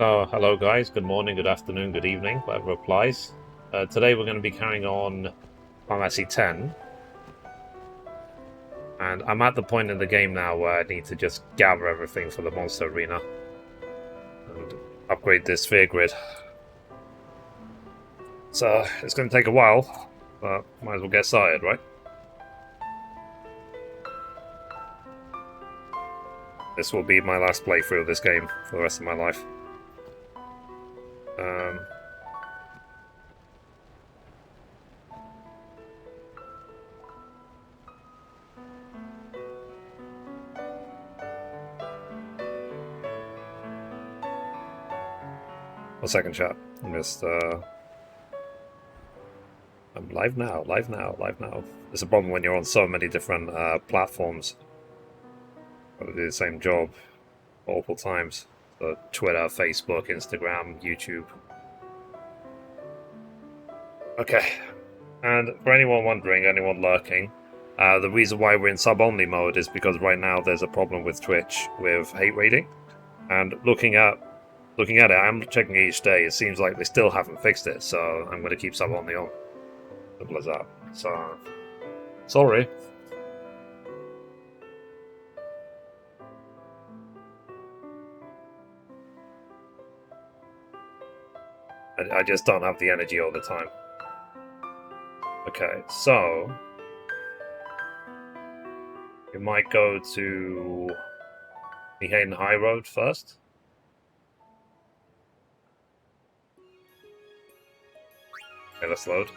Oh, hello guys. Good morning, good afternoon, good evening, whatever applies. Today we're going to be carrying on Pharmacy 10. And I'm at the point in the game now where I need to just gather everything for the monster arena. And upgrade this sphere grid. So, it's going to take a while, but might as well get started, right? This will be my last playthrough of this game for the rest of my life. A second chat. I'm just, I'm live now, live now, live now. It's a problem when you're on so many different platforms. Got to do the same job multiple times. So Twitter, Facebook, Instagram, YouTube. Okay. And for anyone wondering, anyone lurking, the reason why we're in sub-only mode is because right now there's a problem with Twitch with hate rating. And looking at it, I'm checking each day. It seems like they still haven't fixed it, so I'm going to keep sub-only on. Simple as that. So, sorry. I just don't have the energy all the time. Okay, so we might go to the Hayden High Road first. Okay, let's load.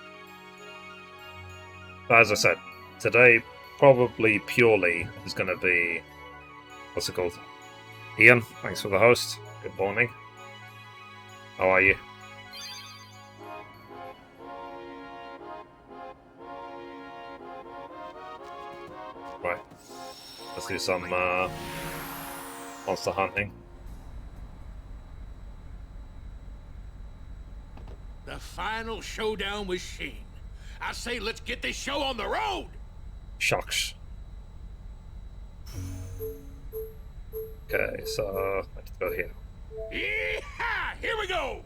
But as I said, today probably purely is going to be, what's it called? Ian, thanks for the host. Good morning. How are you? Right. Let's do some monster hunting. The final showdown with Sheen. I say let's get this show on the road! Shucks. Okay, so let's go here. Yeehaw! Here we go!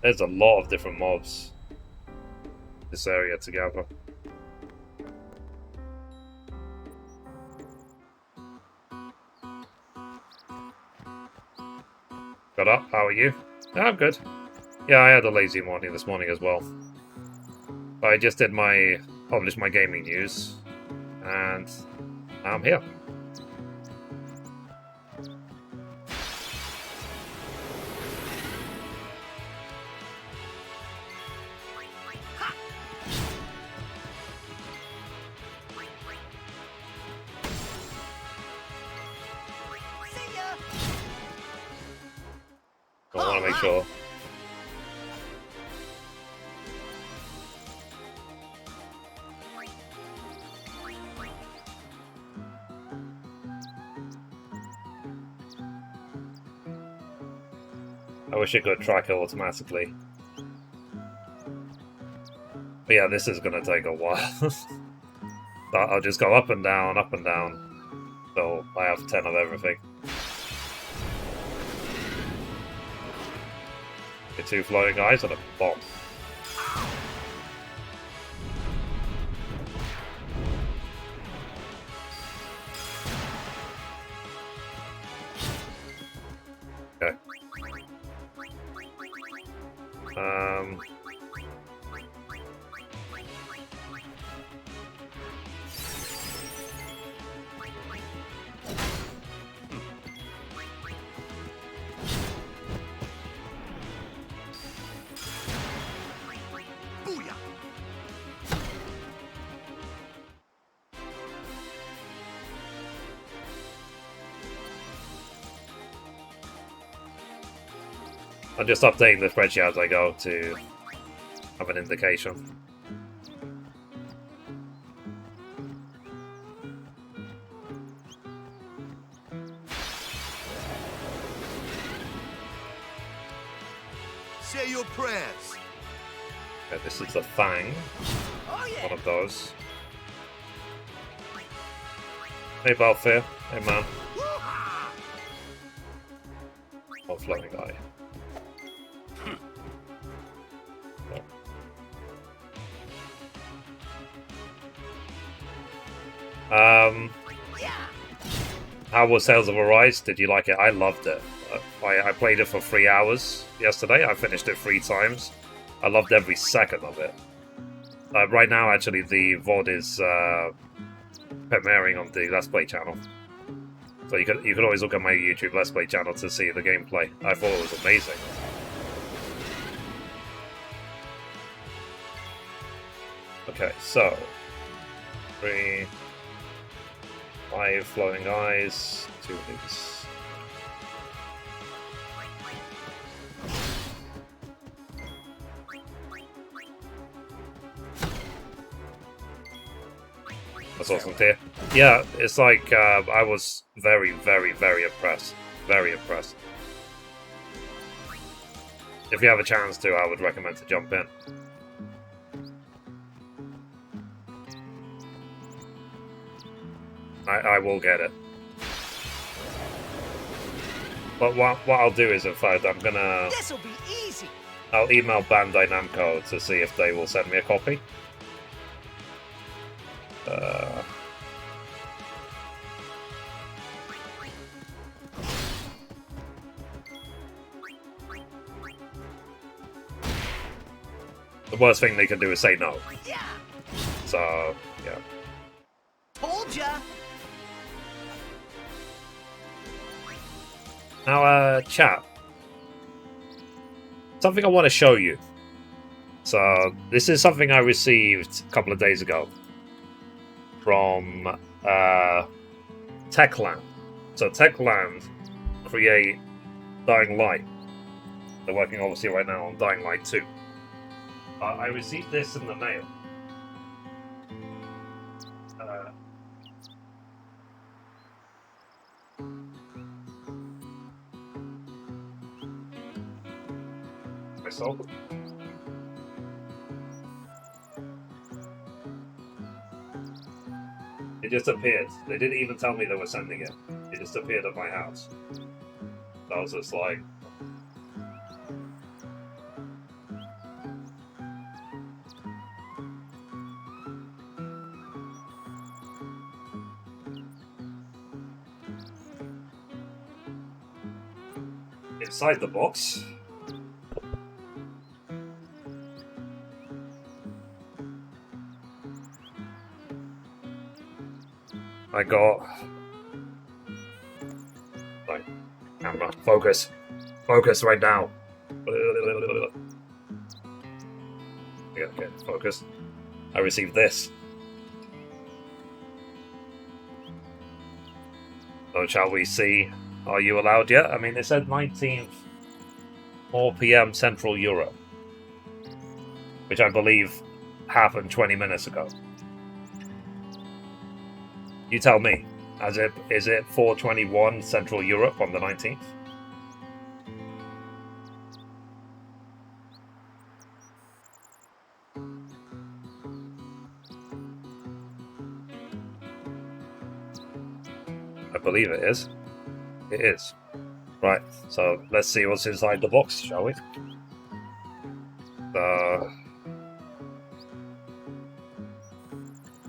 There's a lot of different mobs this area to gather. Got up, how are you? Oh, I'm good. Yeah, I had a lazy morning this morning as well. But I just published my gaming news, and I'm here. I want to make sure. I wish it could track it automatically. But yeah, this is going to take a while. But I'll just go up and down, so I have 10 of everything. The two floating eyes and a bomb. Okay. I'm just updating the spreadsheet as I go to have an indication. Say your prayers. Okay, this is the Fang. Oh, yeah. One of those. Hey, Balfair. Hey, man. Oh, floating eye. How was Tales of Arise? Did you like it? I loved it. I played it for 3 hours yesterday. I finished it 3 times. I loved every second of it. Right now, actually, the VOD is premiering on the Let's Play channel. So you could always look at my YouTube Let's Play channel to see the gameplay. I thought it was amazing. Okay, so 3, 5 floating eyes, 2 of these. That's awesome to hear. Yeah, it's like I was very, very, very impressed. Very impressed. If you have a chance to, I would recommend to jump in. I will get it. But what I'll do is, in fact, I'm gonna... This'll be easy. I'll email Bandai Namco to see if they will send me a copy. The worst thing they can do is say no. Yeah. So, yeah. Told ya. Now, chat. Something I want to show you. So, this is something I received a couple of days ago from Techland. So, Techland create Dying Light. They're working, obviously, right now on Dying Light 2. I received this in the mail. Myself. It just appeared. They didn't even tell me they were sending it. It just appeared at my house. I was just like... Inside the box, I got... Like, camera, focus. Focus right now. Okay, focus. I received this. So shall we see? Are you allowed yet? I mean, it said 19th, 4 PM Central Europe, which I believe happened 20 minutes ago. You tell me. Is it 4:21 Central Europe on the 19th? I believe it is. It is. Right, so let's see what's inside the box, shall we?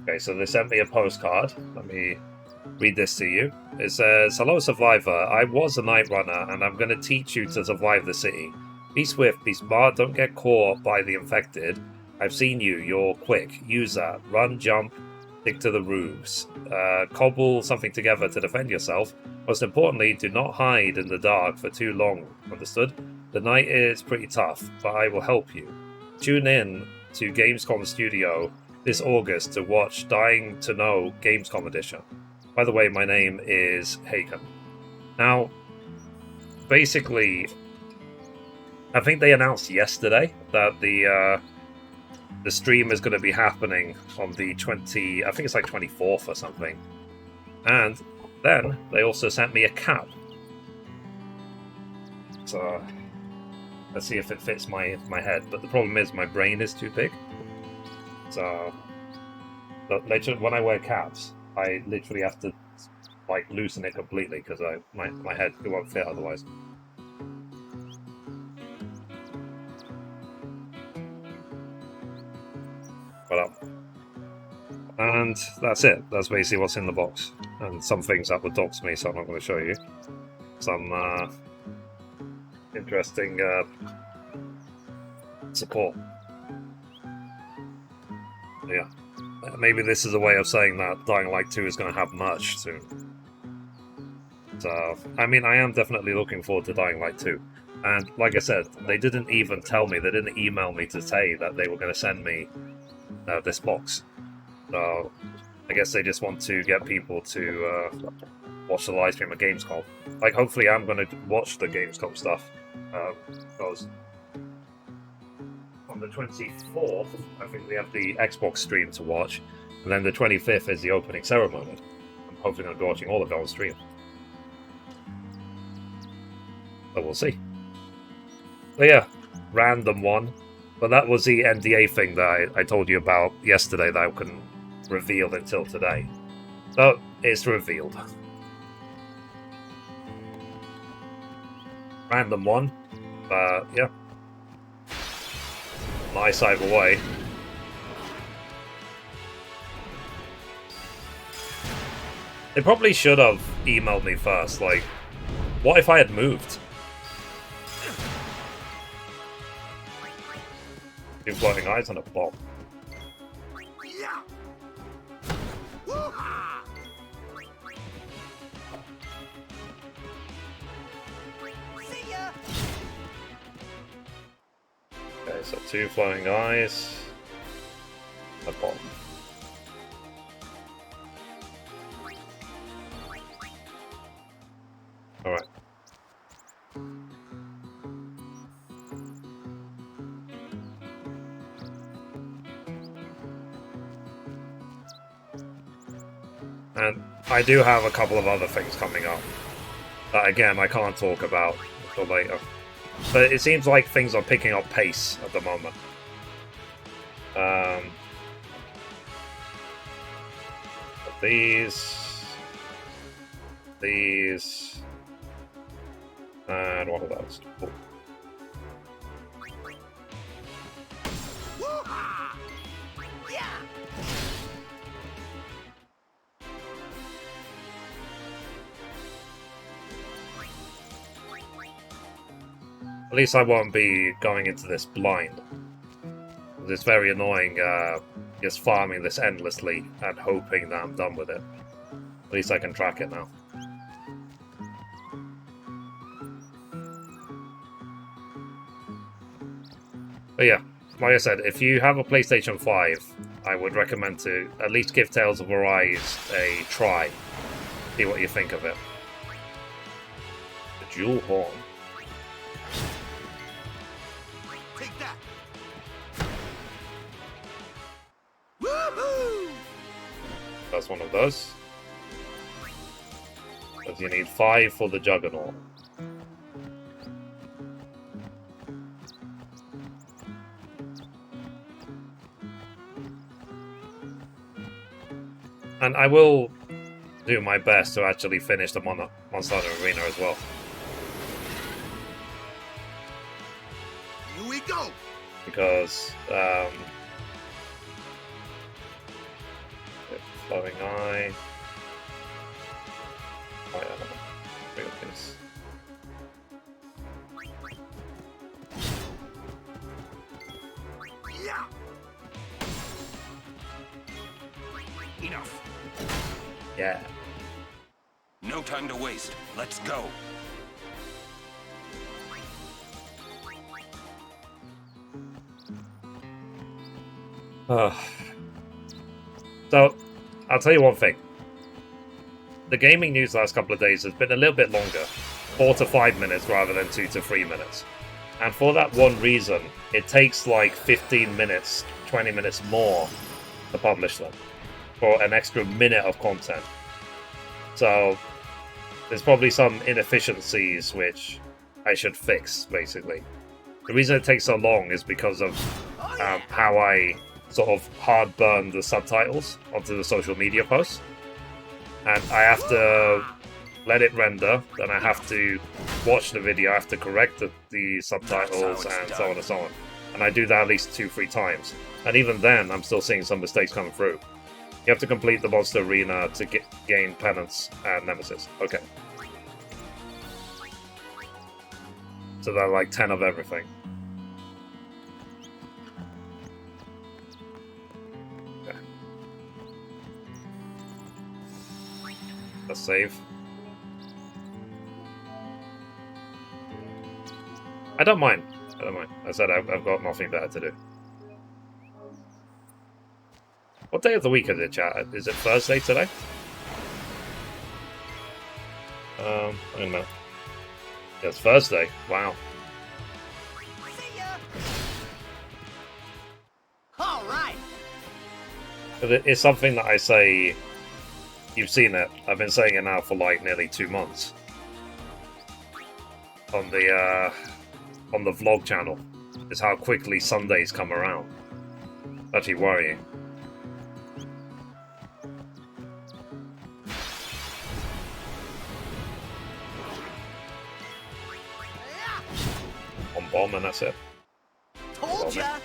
Okay, so they sent me a postcard. Let me read this to you. It says, "Hello, Survivor. I was a night runner, and I'm going to teach you to survive the city. Be swift, be smart, don't get caught by the infected. I've seen you. You're quick. Use that. Run, jump, stick to the roofs. Cobble something together to defend yourself. Most importantly, do not hide in the dark for too long. Understood? The night is pretty tough, but I will help you. Tune in to Gamescom Studio this August to watch Dying to Know Gamescom Edition. By the way, my name is Hagen." Now, basically, I think they announced yesterday that the stream is going to be happening on the 20... I think it's like 24th or something. And then they also sent me a cap. So let's see if it fits my head. But the problem is my brain is too big. So literally, when I wear caps, I literally have to like loosen it completely because my head it won't fit otherwise. And that's it. That's basically what's in the box. And some things that would dox me, so I'm not going to show you. Some interesting support. Yeah. Maybe this is a way of saying that Dying Light 2 is going to have merch soon. So, I mean, I am definitely looking forward to Dying Light 2. And like I said, they didn't even tell me, they didn't email me to say that they were going to send me this box. So, I guess they just want to get people to watch the live stream of Gamescom. Like, hopefully I'm going to watch the Gamescom stuff. Because on the 24th, I think we have the Xbox stream to watch. And then the 25th is the opening ceremony. I'm hopefully going to be watching all of it on stream. But we'll see. But yeah, random one. But that was the NDA thing that I told you about yesterday that I couldn't reveal until today. So, it's revealed. Random one. But yeah. Nice either way. They probably should have emailed me first, like, what if I had moved? Two floating eyes and a bomb. See ya. Okay, so two floating eyes. A bomb. Alright. And I do have a couple of other things coming up that, again, I can't talk about until later. But it seems like things are picking up pace at the moment. These, and what are those? Oh. Yeah. At least I won't be going into this blind. It's very annoying just farming this endlessly and hoping that I'm done with it. At least I can track it now. But yeah, like I said, if you have a PlayStation 5, I would recommend to at least give Tales of Arise a try. See what you think of it. The dual horn. Take that. Woohoo! That's one of those. Because you need 5 for the Juggernaut. And I will do my best to actually finish the Monster Hunter Arena as well. Here we go. Because, Flowing Eye. Oh yeah, bring up this. Yeah. Enough. Yeah. No time to waste. Let's go. So, I'll tell you one thing. The gaming news the last couple of days has been a little bit longer. 4 to 5 minutes rather than 2 to 3 minutes. And for that one reason, it takes like 15 minutes, 20 minutes more to publish them. For an extra minute of content. So, there's probably some inefficiencies which I should fix, basically. The reason it takes so long is because of how I sort of hard burn the subtitles onto the social media posts. And I have to let it render, then I have to watch the video, I have to correct the subtitles and so on and so on. And I do that at least 2-3 times. And even then, I'm still seeing some mistakes coming through. You have to complete the monster arena to gain penance and nemesis. Okay. So they're like 10 of everything. Okay. Let's save. I don't mind. I don't mind. I said I've got nothing better to do. What day of the week is it, chat? Is it Thursday today? I don't know. Yeah, it's Thursday. Wow. See ya. All right. It's something that I say. You've seen it. I've been saying it now for like nearly 2 months. On the vlog channel. Is how quickly Sundays come around. It's actually worrying. One bomb and that's it. Told ya.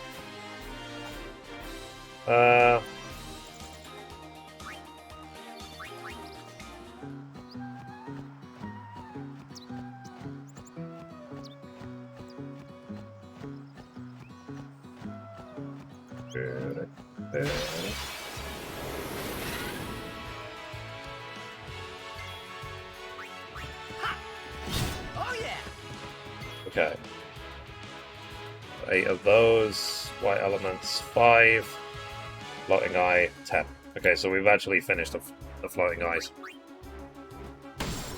Oh yeah. Okay. 8 of those. White elements, 5. Floating eye, 10. Okay, so we've actually finished the floating eyes.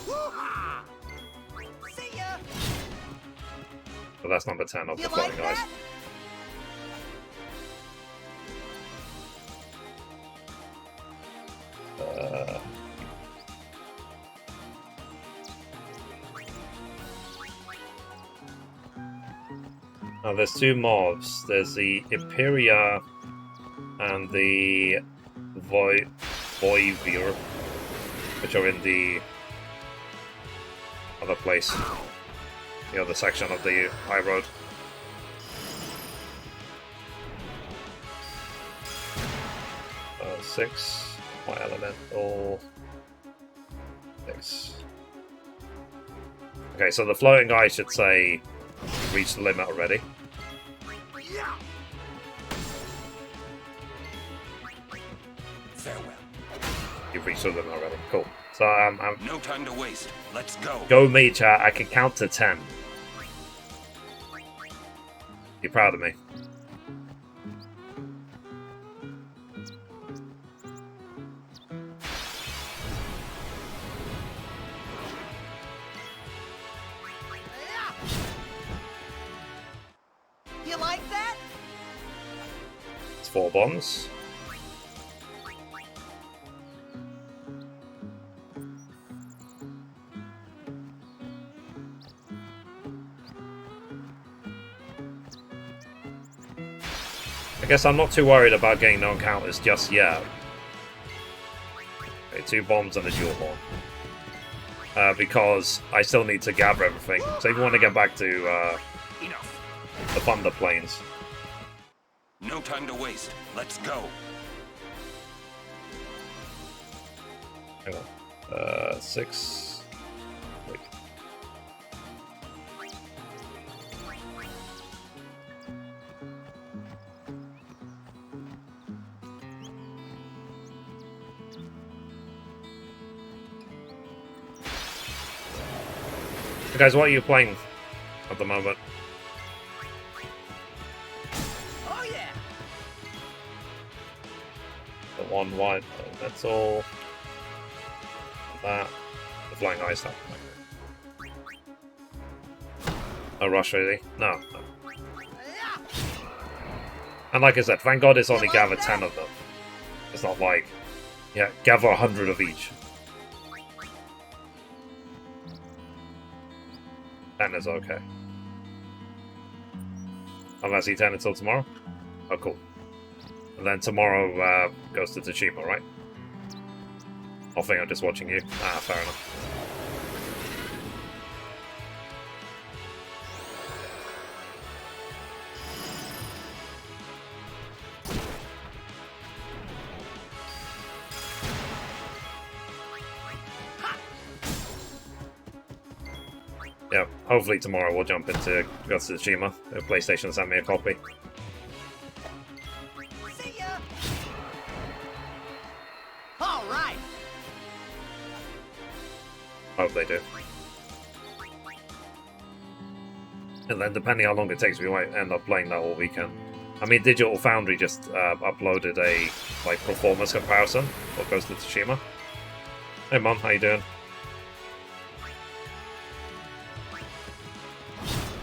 Woo-ha! See ya. So that's number 10 of You the floating like eyes. that? Now there's 2 mobs. There's the Imperia and the Voivir, which are in the other place, the other section of the high road. Six, my elemental. 6. Okay, so the floating eye should say you've reached the limit already. Yeah. Farewell. You've reached the limit already. Cool. So No time to waste. Let's go. go me, chat. I can count to 10. You're proud of me. You like that? It's 4 bombs. I guess I'm not too worried about getting non-counters just yet. Okay, 2 bombs and a dual bomb. Because I still need to gather everything. So if you want to get back to Enough. the Thunder Plains. No time to waste. Let's go. Hang on. 6. Wait. So guys, what are you playing at the moment? Oh yeah. The 1 white metal. That. The flying ice stuff. No rush really. No. Yeah. And like I said, thank God it's only gathered 10 of them. It's not like, yeah, gather 100 of each. 10 is okay. Unless he 10 until tomorrow? Oh, cool. And then tomorrow goes to Tsushima, right? I think I'm just watching you. Ah, fair enough. Yeah, hopefully tomorrow we'll jump into Ghost of Tsushima if PlayStation sent me a copy. See ya. All right. Hope they do. And then depending how long it takes, we might end up playing that all weekend. I mean, Digital Foundry just uploaded a performance comparison for Ghost of Tsushima. Hey Mum, how you doing?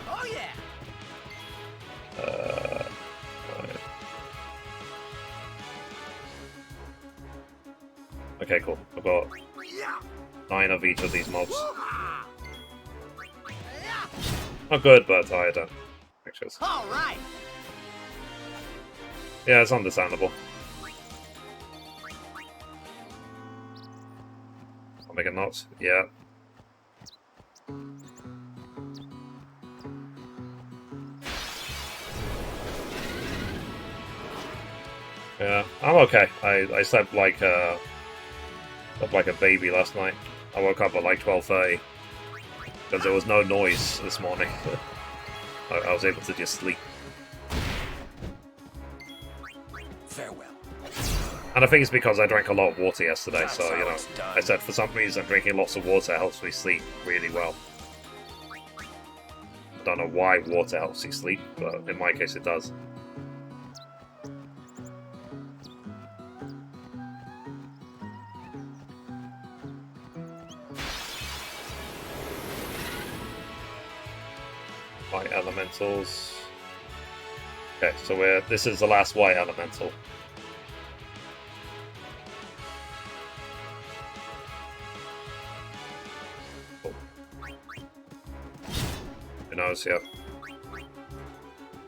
Oh yeah. Right. Okay, cool. I've got Yeah. 9 of each of these mobs. Woo-ha. Yeah. Not good, but I don't. Pictures. All right. Yeah, it's understandable. I'll make a knot. Yeah. Yeah, I'm okay. I slept like a baby last night. I woke up at like 12:30 because there was no noise this morning. I was able to just sleep. Farewell. And I think it's because I drank a lot of water yesterday, so, you know, I said for some reason drinking lots of water helps me sleep really well. I don't know why water helps you sleep, but in my case it does. White elementals. Okay, so this is the last white elemental. Cool. Who knows, yeah.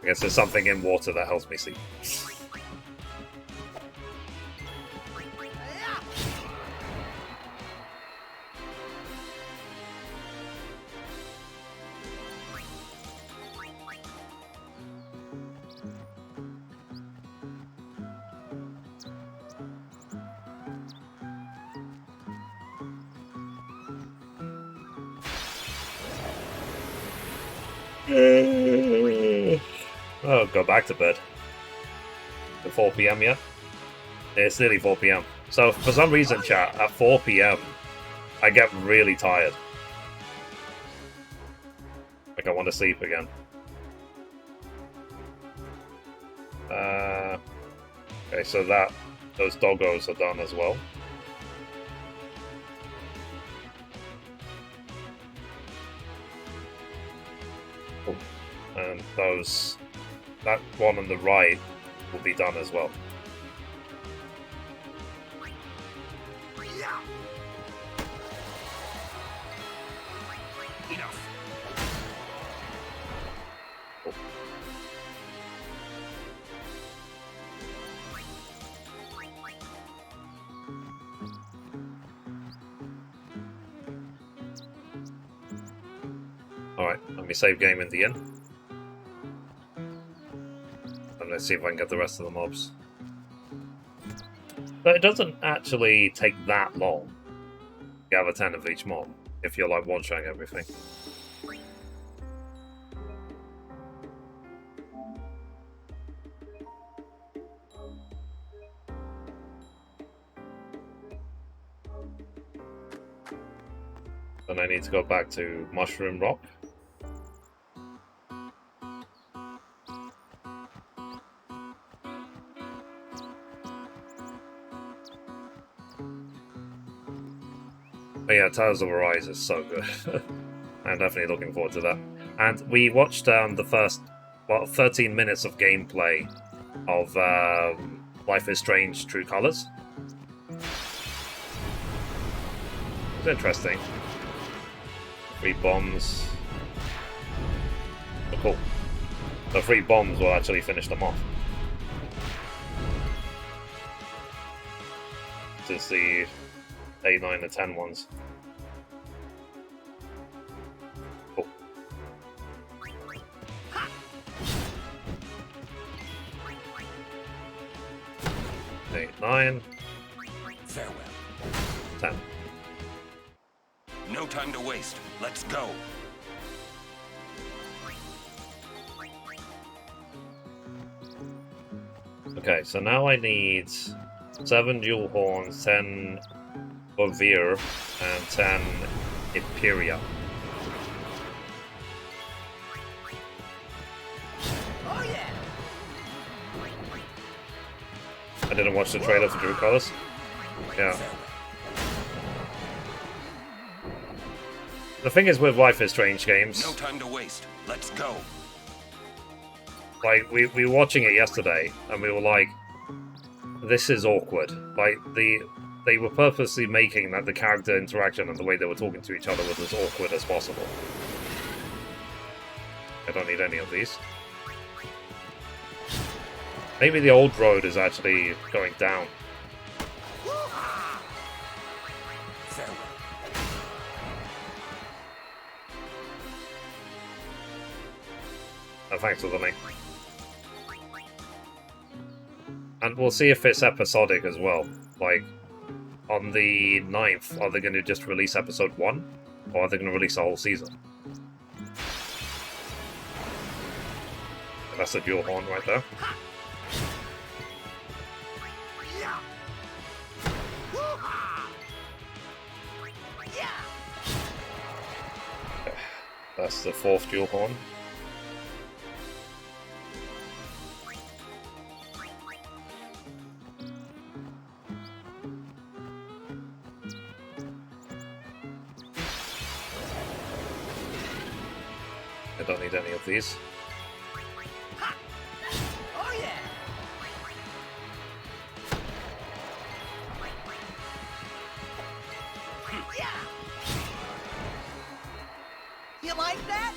I guess there's something in water that helps me sleep. Yeah. Oh, go back to bed. At 4 PM yet? It's nearly 4 PM. So, for some reason, chat, at 4 PM, I get really tired. Like, I want to sleep again. Okay, so those doggos are done as well. Cool. And that one on the right will be done as well. Yeah. Enough. Cool. Alright, let me save game in the end. And let's see if I can get the rest of the mobs. But it doesn't actually take that long to gather 10 of each mob, if you're like one-shotting everything. Then I need to go back to Mushroom Rock. But yeah, Tales of Arise is so good. I'm definitely looking forward to that. And we watched the first 13 minutes of gameplay of Life is Strange True Colors. It's interesting. 3 bombs. Oh, cool. The 3 bombs will actually finish them off. This is the 8, 9, and 10 ones. Cool. 8, 9, Farewell. 10. No time to waste. Let's go. Okay, so now I need 7 dual horns, 10 Bovir, and 10 Imperia. Oh yeah. I didn't watch the trailer for True Colors. Yeah. The thing is with Life is Strange games, No time to waste. Let's go. like, we were watching it yesterday, and we were like, this is awkward. Like, they were purposely making that the character interaction and the way they were talking to each other was as awkward as possible. I don't need any of these. Maybe the old road is actually going down. Farewell. Oh, thanks for the link. And we'll see if it's episodic as well. Like, on the 9th, are they going to just release episode 1? Or are they going to release the whole season? That's a dual horn right there. Yeah. Woo-ha! Yeah. That's the 4th dual horn. I don't need any of these. Oh yeah. Yeah. You like that?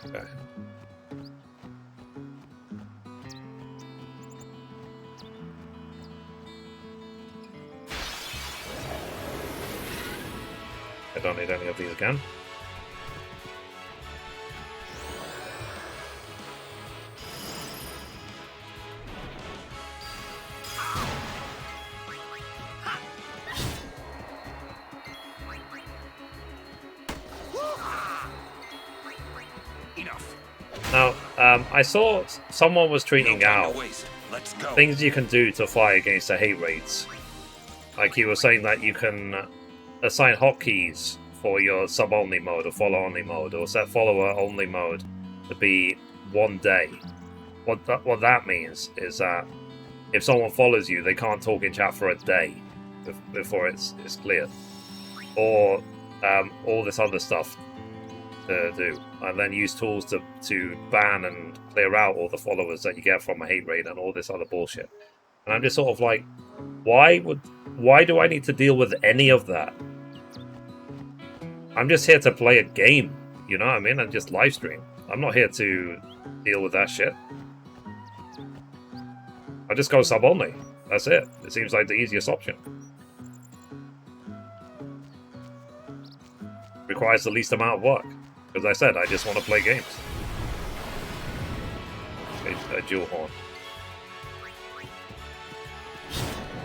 Okay. I don't need any of these again. Enough. Now, I saw someone was No tweeting time out to waste. Let's go. things you can do to fight against the hate rates. Like he was saying that you can assign hotkeys for your sub-only mode or follow-only mode, or set follower-only mode to be 1 day. What that means is that if someone follows you, they can't talk in chat for a day before it's cleared. Or all this other stuff to do, and then use tools to ban and clear out all the followers that you get from a hate raid and all this other bullshit. And I'm just sort of like, why do I need to deal with any of that? I'm just here to play a game, you know what I mean, and just live stream. I'm not here to deal with that shit. I just go sub only. That's it. It seems like the easiest option. Requires the least amount of work. As I said, I just want to play games. A dual horn.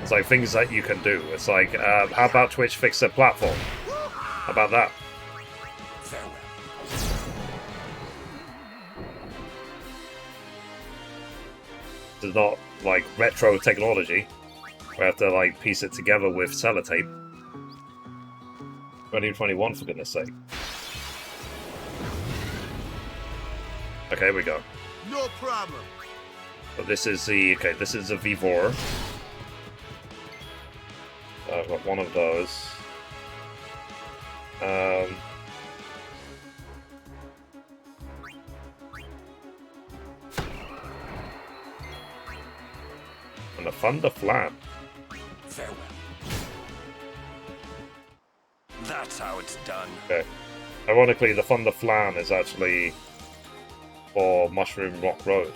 It's like things that you can do. It's like, how about Twitch fix their platform? How about that? Farewell. It's not like retro technology. We have to like piece it together with sellotape. 2021, for goodness sake. Okay, here we go. No problem. So this is the this is the Vivor. I've got one of those. And a Thunder Flan. Farewell. That's how it's done. Okay. Ironically, the Thunder Flan is actually for Mushroom Rock Road.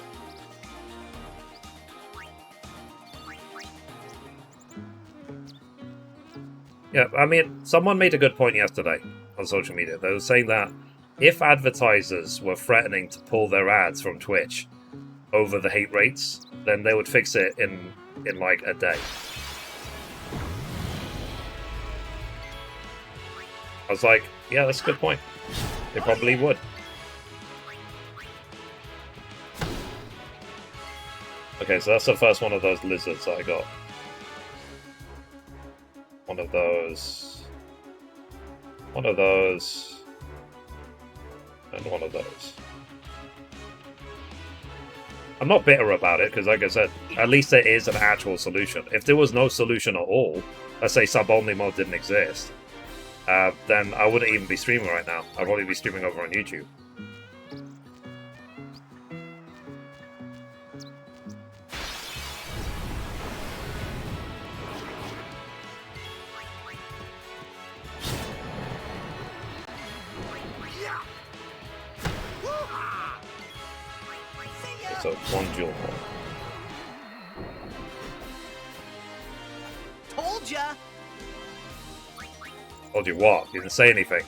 Yeah, I mean, someone made a good point yesterday on social media. They were saying that if advertisers were threatening to pull their ads from Twitch over the hate rates, then they would fix it in like a day. I was like, yeah, that's a good point. They probably would. Okay, so that's the first one of those lizards that I got. One of those. One of those. And one of those. I'm not bitter about it, because like I said, at least there is an actual solution. If there was no solution at all, let's say sub-only mode didn't exist, then I wouldn't even be streaming right now. I'd probably be streaming over on YouTube. So one dual horn. Told ya. Told you what? You didn't say anything.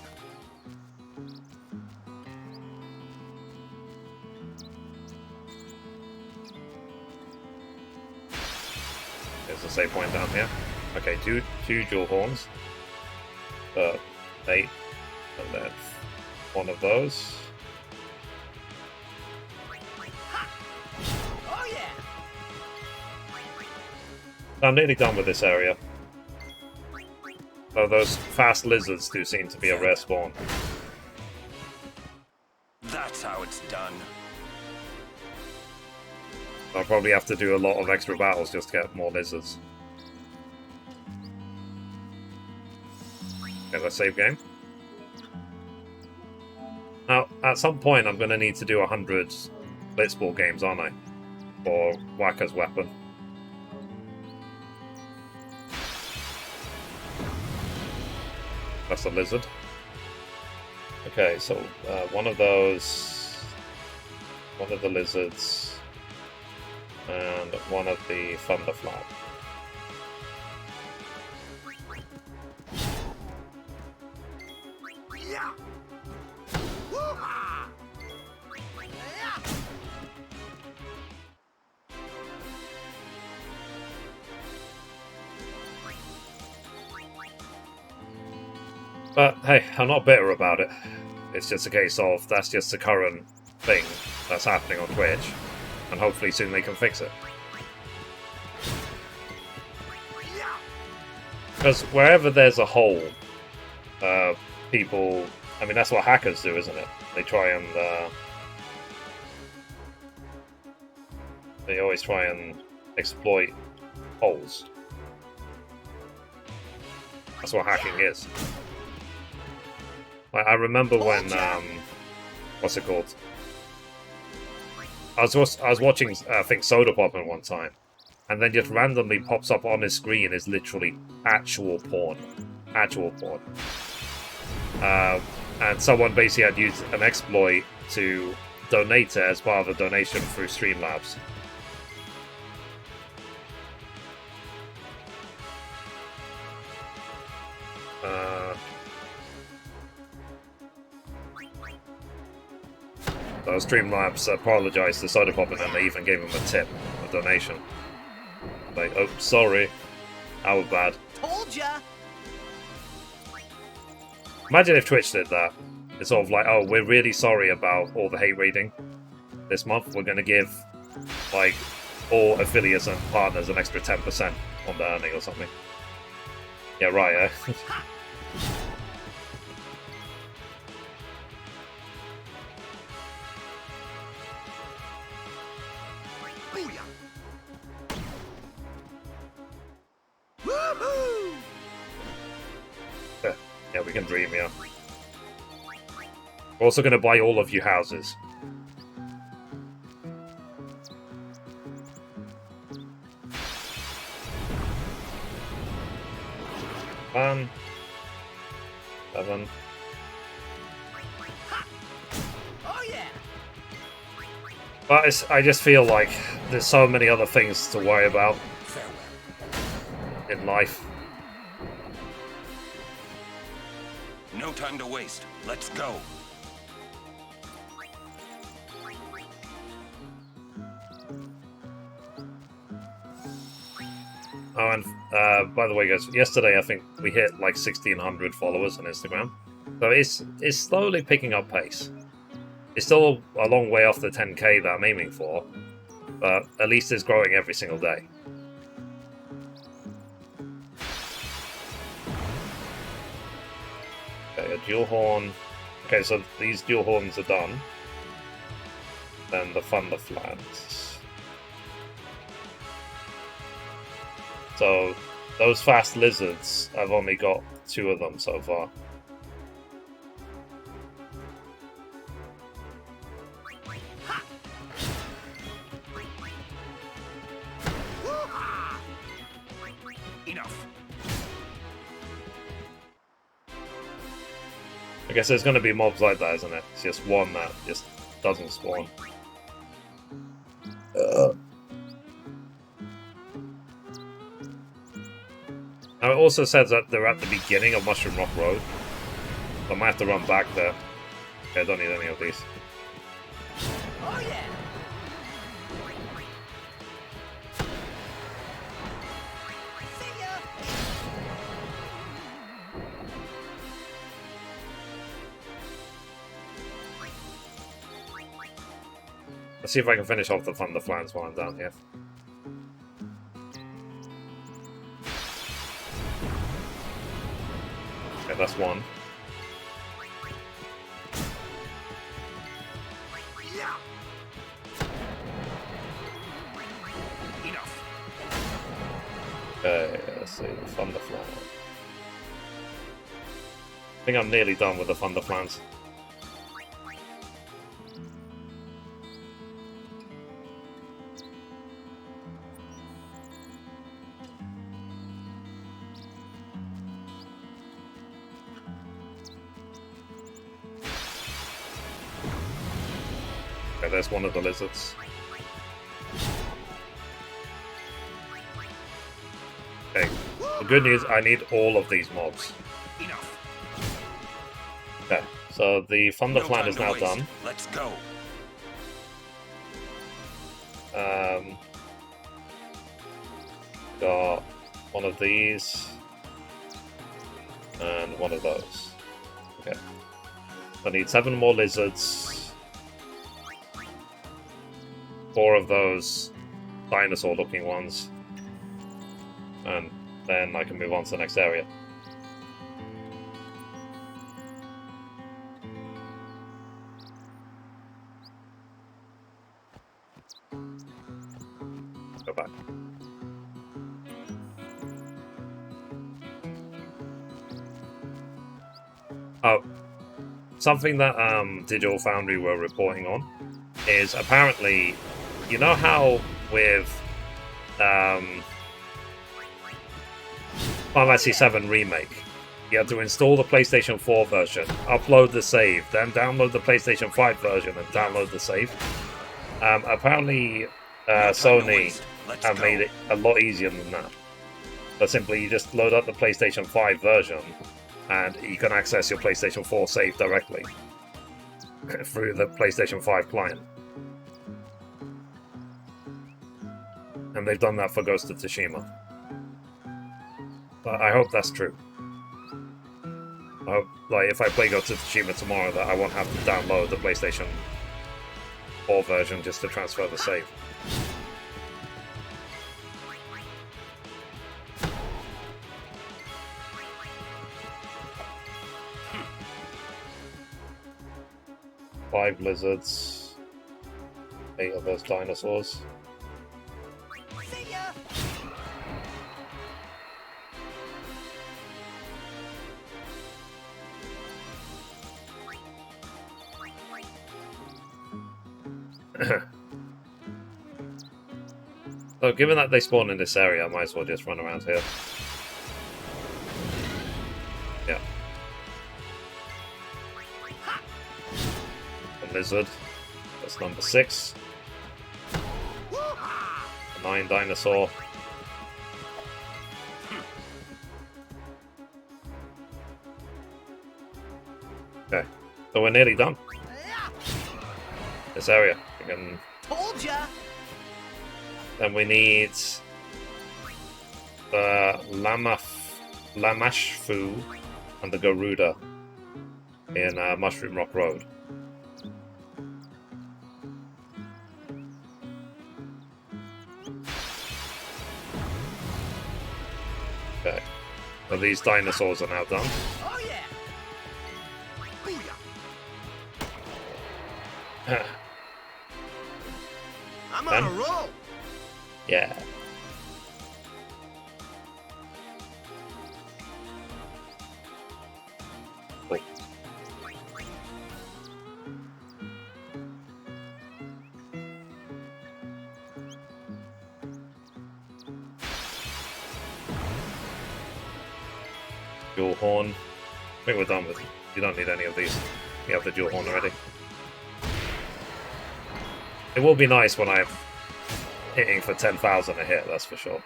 There's a save point down here. Okay, two dual horns. 8, and then one of those. Oh yeah. I'm nearly done with this area. Though those fast lizards do seem to be a rare spawn. That's how it's done. I'll probably have to do a lot of extra battles just to get more lizards. Okay, let's save game. Now, at some point I'm going to need to do 100 Blitzball games, aren't I? For Whacker's weapon. That's a lizard. Okay, so one of those, one of the lizards, and one of the thunderflap. Yeah. Woo-ha! Yeah. But hey, I'm not bitter about it. It's just a case of that's just the current thing that's happening on Twitch, and hopefully soon they can fix it. Because wherever there's a hole, people... I mean, that's what hackers do, isn't it? They try and... they always try and exploit holes. That's what hacking is. I remember when, what's it called? I was watching, I think, Soda Poppin' one time, and then just randomly pops up on his screen is literally actual porn. Actual porn. And someone basically had used an exploit to donate it as part of a donation through Streamlabs. So Streamlabs apologized to Soda Poppin' and they even gave him a tip, a donation. Like, oh, sorry. Our bad. Told ya. Imagine if Twitch did that. It's sort of like, oh, we're really sorry about all the hate reading this month. We're going to give, like, all affiliates and partners an extra 10% on the earning or something. Yeah, right, eh? Woohoo! Yeah, we can dream, yeah. We're also going to buy all of you houses. One, 7. Oh yeah. But I just feel like there's so many other things to worry about in life. No time to waste. Let's go. Oh, and by the way, guys, yesterday I think we hit like 1,600 followers on Instagram. So it's slowly picking up pace. It's still a long way off the 10k that I'm aiming for, but at least it's growing every single day. Okay, a dual horn. Okay, so these dual horns are done. Then the thunder flans. So those fast lizards, I've only got 2 of them so far. Enough. I guess there's going to be mobs like that, isn't it? It's just one that just doesn't spawn. Now it also says that they're at the beginning of Mushroom Rock Road. So I might have to run back there. Okay, I don't need any of these. Oh yeah. See ya. Let's see if I can finish off the Thunder Flans while I'm down here. Okay, that's one. Enough. Okay, let's see, Thunder Flan. I think I'm nearly done with the Thunder Flans. Okay, there's one of the lizards. Okay, the good news, I need all of these mobs. Enough. Okay, so the Thunder No Flan time is to now waste. done. Let's go. Got one of these and one of those. Okay, I need 7 more lizards, 4 of those dinosaur-looking ones, and then I can move on to the next area. Go back. Oh, something that Digital Foundry were reporting on is apparently, you know how with Final Fantasy VII Remake, you had to install the PlayStation 4 version, upload the save, then download the PlayStation 5 version and download the save. Apparently, Sony have made it a lot easier than that. But simply, you just load up the PlayStation 5 version, and you can access your PlayStation 4 save directly through the PlayStation 5 client. And they've done that for Ghost of Tsushima. But I hope that's true. I hope, like, if I play Ghost of Tsushima tomorrow, that I won't have to download the PlayStation 4 version just to transfer the save. Five lizards, 8 of those dinosaurs. See ya. So, given that they spawn in this area, I might as well just run around here. Yeah. A lizard. That's number 6. A 9 dinosaur. Okay. So we're nearly done. This area. We can... Told ya. Then we need the Lamashfu and the Garuda in Mushroom Rock Road. Okay. So these dinosaurs are now done. Oh yeah. I'm on a roll. Yeah. Cool. Dual horn. I think we're done with. You don't need any of these. You have the dual horn already. It will be nice when I'm hitting for 10,000 a hit, that's for sure.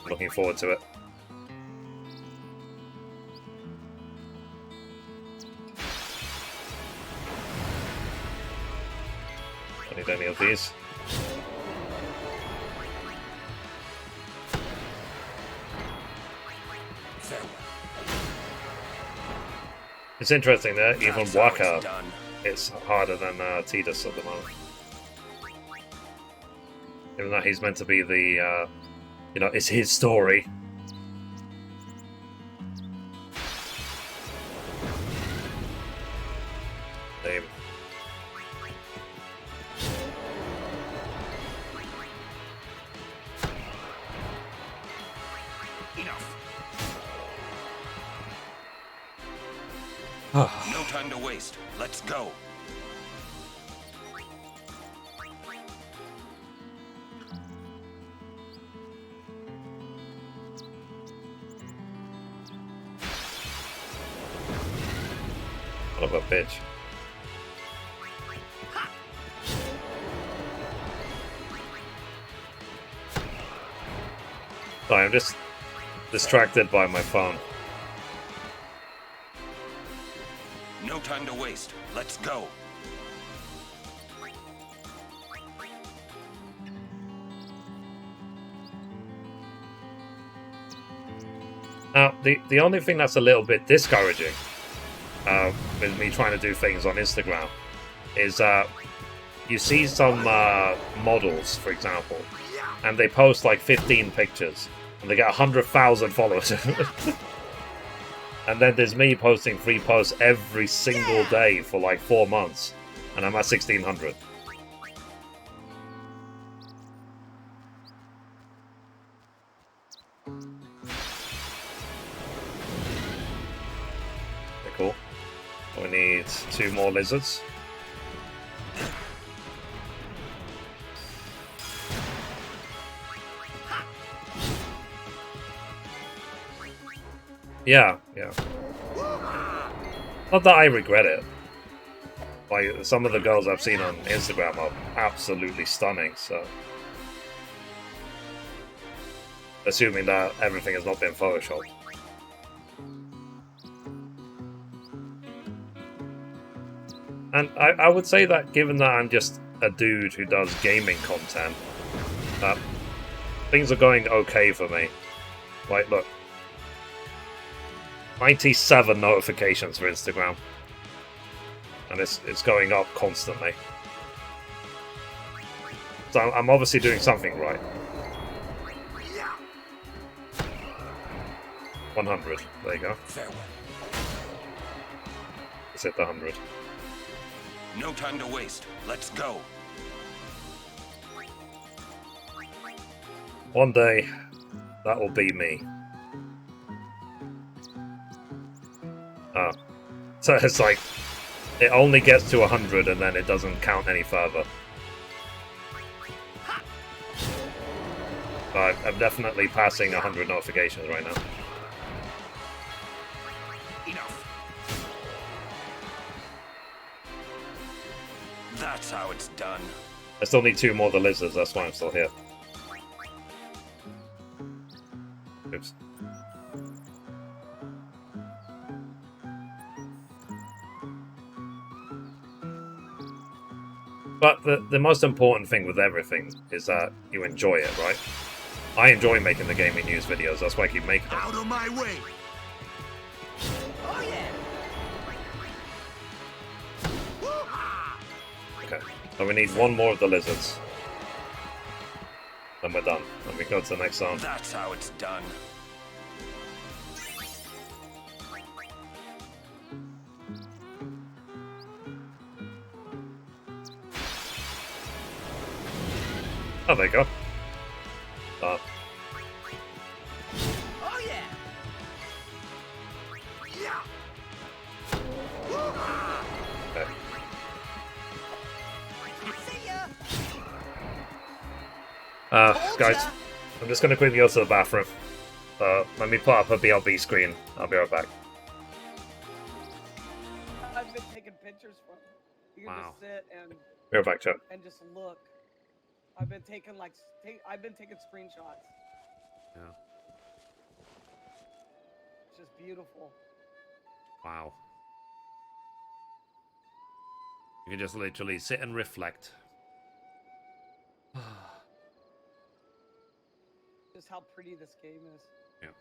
Looking forward to it. Don't need any of these. It's interesting that even Waka, it's harder than Tidus at the moment. Even though he's meant to be the, you know, it's his story. Same. No time to waste. Let's go. What of a bitch. Sorry, I'm just distracted by my phone. No time to waste. Let's go. Now, the only thing that's a little bit discouraging with me trying to do things on Instagram is you see some models, for example, and they post like 15 pictures, and they get 100,000 followers. And then there's me posting 3 posts every single day for like 4 months, and I'm at 1,600. Okay, cool. We need 2 more lizards. Yeah. Not that I regret it. Like, some of the girls I've seen on Instagram are absolutely stunning, so... Assuming that everything has not been photoshopped. And I would say that given that I'm just a dude who does gaming content, that things are going okay for me. Like, look. 97 notifications for Instagram. And it's going up constantly. So I'm obviously doing something right. 100. There you go. Let's hit the 100. No time to waste. Let's go. One day, that will be me. So it's like, it only gets to 100 and then it doesn't count any further. So I'm definitely passing 100 notifications right now. That's how it's done. I still need 2 more of the lizards, that's why I'm still here. Oops. But the most important thing with everything is that you enjoy it, right? I enjoy making the gaming news videos, that's why I keep making them. Out of my way! Oh yeah. Okay, so we need 1 more of the lizards. then we're done. Let me go to the next zone. That's how it's done. Oh, there you go. Oh yeah. Yeah. Okay. See ya. Guys, ya. I'm just gonna quickly go to the bathroom. Let me put up a BLB screen. I'll be right back. I've been taking pictures from. You can Wow. just sit Be right back, chat. and just look. I've been taking I've been taking screenshots. Yeah. It's just beautiful. Wow. You can just literally sit and reflect. Just how pretty this game is. Yeah.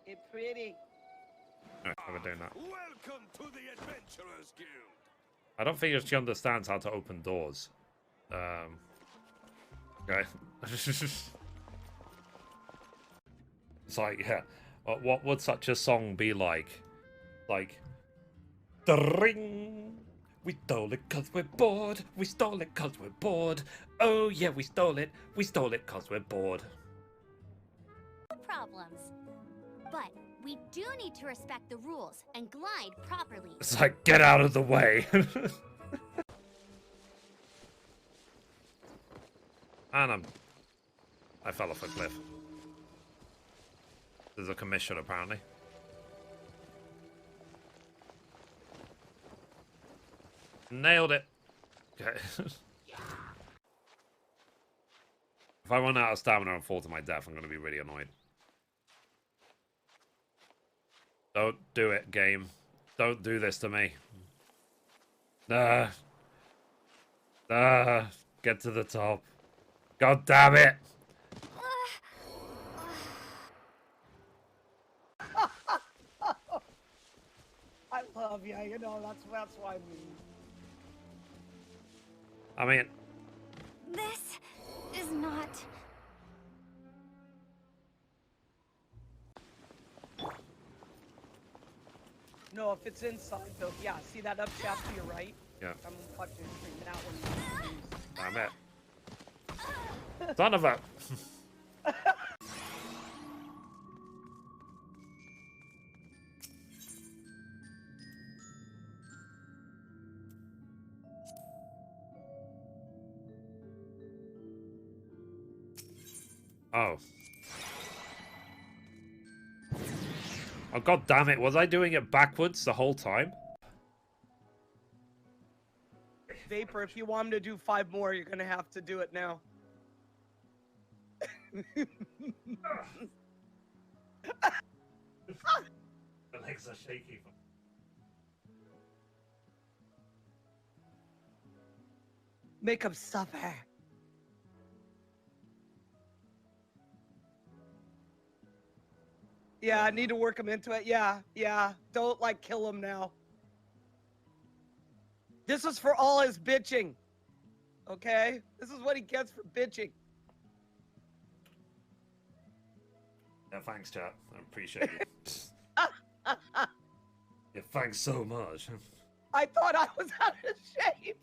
It's pretty. Alright, I'm doing that. Welcome to the Adventurers Guild. I don't think she understands how to open doors. Okay. It's like, yeah. What would such a song be like? Like, the ring. We stole it cause we're bored. We stole it cause we're bored. Oh yeah, we stole it. We stole it cause we're bored. Problems. But we do need to respect the rules and glide properly. It's like, get out of the way. And I fell off a cliff. There's a commission apparently. Nailed it. Okay. If I run out of stamina and fall to my death, I'm going to be really annoyed. Don't do it, game. Don't do this to me. Get to the top. God damn it! I love you. You know that's why I mean, This is not. No, if it's inside though, yeah. See that up shaft to your right? yeah. I'm watching your screen. That one. Damn it. Son of a... Oh. Oh, god damn it. Was I doing it backwards the whole time? Vapor, if you want him to do 5 more, you're gonna have to do it now. The legs are shaky. Make him suffer. Yeah, I need to work him into it. Yeah. Don't like kill him now. This is for all his bitching. Okay? This is what he gets for bitching. Yeah, thanks, chat. I appreciate it. Yeah, thanks so much. I thought I was out of shape.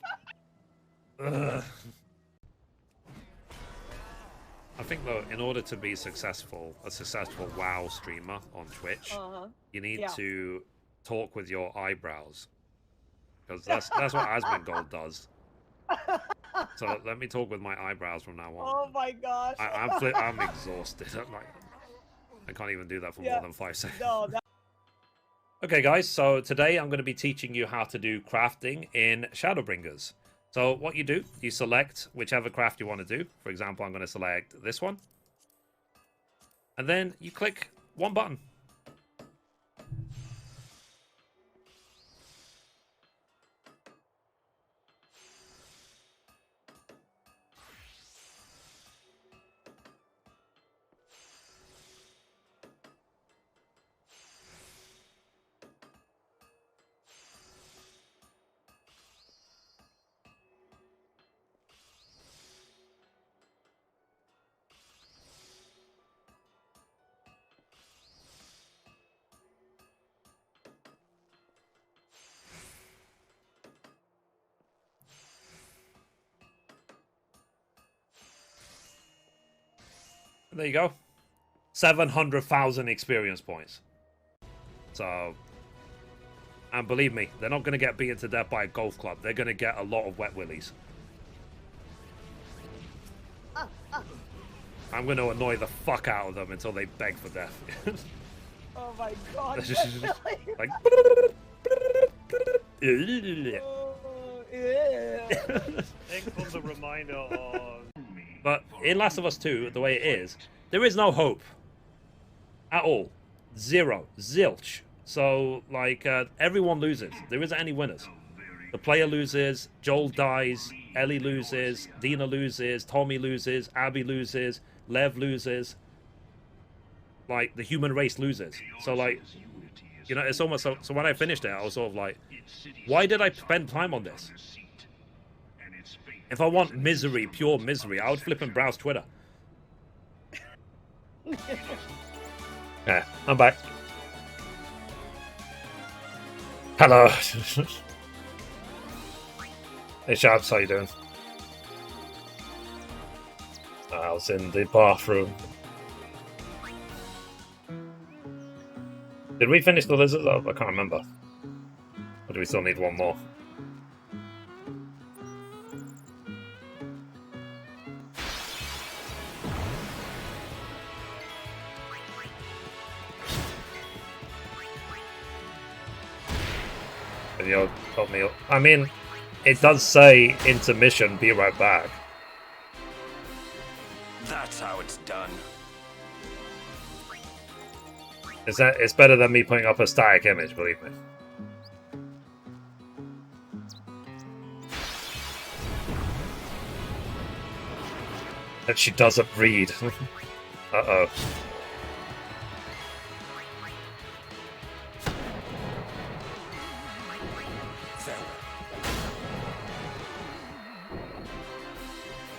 Ugh. I think though, in order to be a successful WoW streamer on Twitch, you need to talk with your eyebrows, because that's what Asmongold does. So let me talk with my eyebrows from now on. Oh my gosh. I'm exhausted. I can't even do that for more than 5 seconds. No, Okay, guys. So today I'm going to be teaching you how to do crafting in Shadowbringers. So what you do, you select whichever craft you want to do. For example, I'm going to select this one. And then you click one button. There you go. 700,000 experience points. So, and believe me, they're not going to get beaten to death by a golf club. They're going to get a lot of wet willies. I'm going to annoy the fuck out of them until they beg for death. Oh my god. Like, Oh, yeah. Thanks for the reminder of... but in Last of Us 2, the way it is, there is no hope. At all. Zero. Zilch. So, like, everyone loses. There isn't any winners. The player loses, Joel dies, Ellie loses, Dina loses, Tommy loses, Abby loses, Lev loses. Like, the human race loses. So, like, you know, it's almost so when I finished it, I was sort of like, why did I spend time on this? If I want misery, pure misery, I would flip and browse Twitter. Yeah, I'm back. Hello. Hey, Shabs, how you doing? I was in the bathroom. Did we finish the lizards? Oh, I can't remember. Or do we still need one more? Can you help me up? I mean, it does say intermission, be right back. That's how it's done. It's better than me putting up a static image, believe me. And she doesn't read. Uh-oh.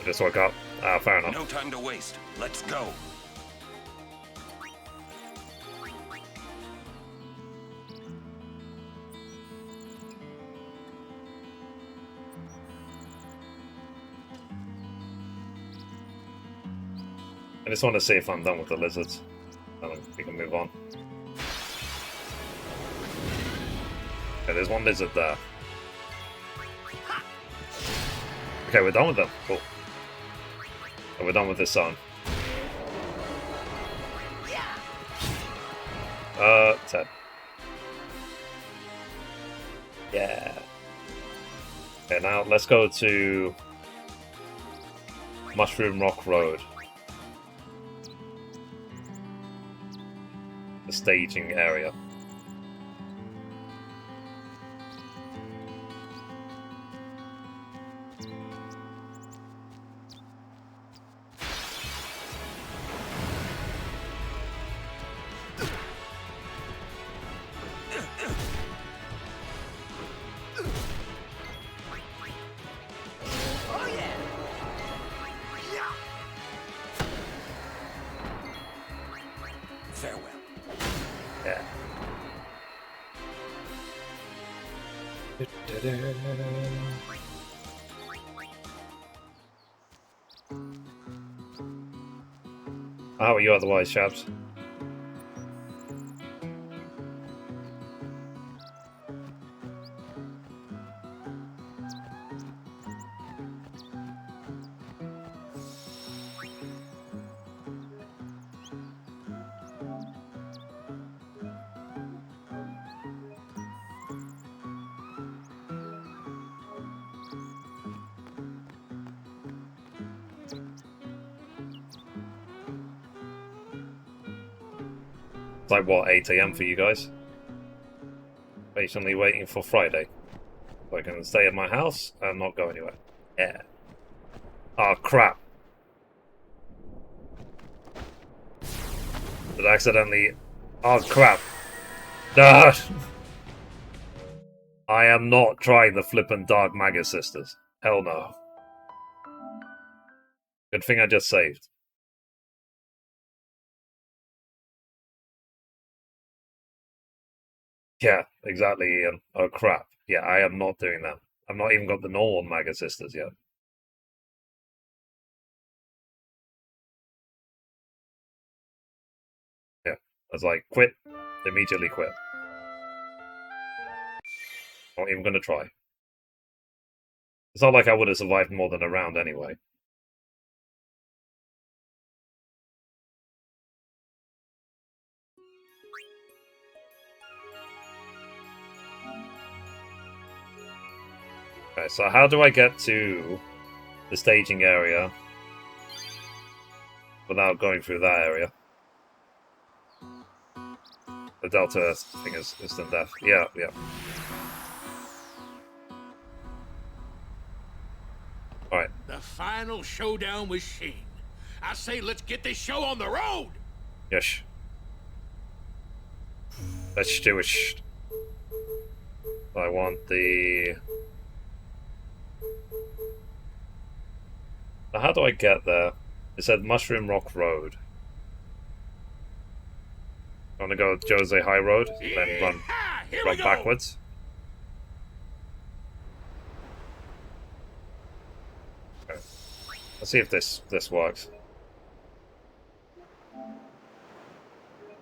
I just woke up. Ah, fair enough. No time to waste. Let's go. I just want to see if I'm done with the lizards. And then we can move on. Okay, there's one lizard there. Okay, we're done with them. Cool. And we're done with this zone. 10. Yeah. Okay, now let's go to Mushroom Rock Road. The staging area. Oh yeah. Farewell. Yeah. How are you otherwise, chaps? It's like, what, 8 AM for you guys? Patiently waiting for Friday. So I can stay at my house and not go anywhere. Yeah. Oh, crap. Did I accidentally... Oh, crap. No! I am not trying the flippin' Dark Magus Sisters. Hell no. Good thing I just saved. Yeah, exactly, Ian. Oh, crap. Yeah, I am not doing that. I've not even got the normal Magus Sisters yet. was like, quit. Immediately quit. Not even gonna try. It's not like I would have survived more than a round anyway. Okay, so how do I get to the staging area without going through that area? The Delta thing is instant death. Yeah, yeah. Alright. The final showdown with Sheen. I say let's get this show on the road! Yes. Let's do it. I want the... Now, how do I get there? It said Mushroom Rock Road. I want to go Jose High Road, then run backwards. Okay. Let's see if this works.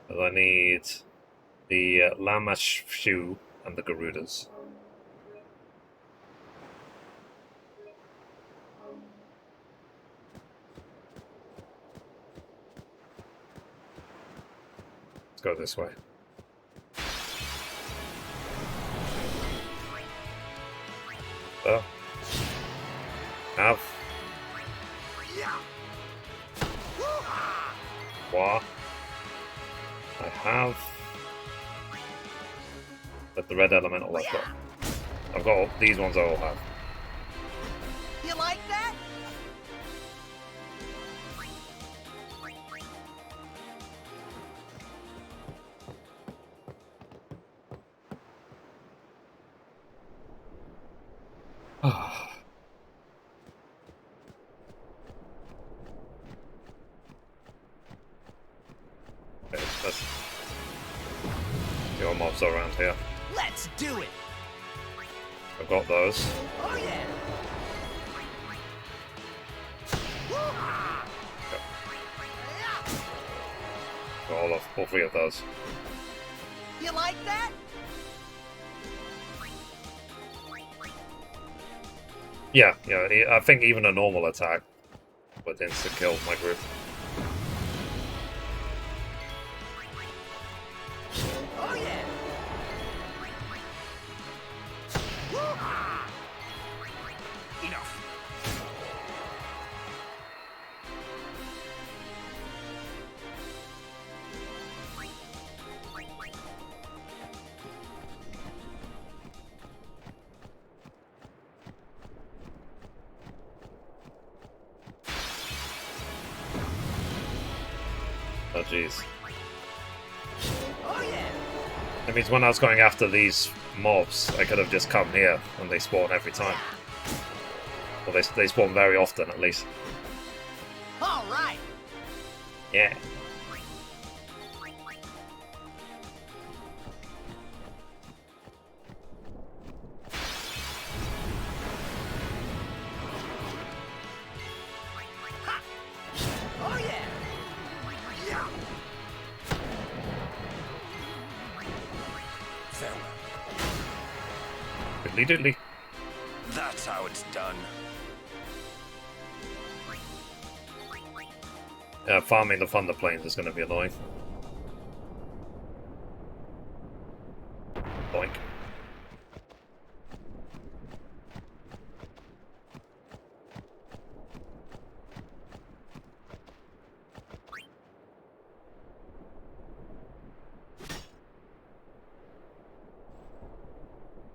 I need the Lamash Shoe and the Garudas. Let's go this way. Oh. Have. What? I have. But the red elemental I've got. I've got all, these ones I all have. You like that? Okay, let's see what mobs are around here. Let's do it. I've got those. Oh yeah. Got all three of those. You like that? Yeah, I think even a normal attack would instant kill my group. Oh yeah. Enough. Oh jeez. Oh yeah. That means when I was going after these mobs, I could have just come here and they spawn every time. Well, they spawn very often at least. All right. Yeah. Oh yeah. Yeah. Farewell. Diddly diddly. That's how it's done. Farming the Thunder Plains is going to be annoying. Boink.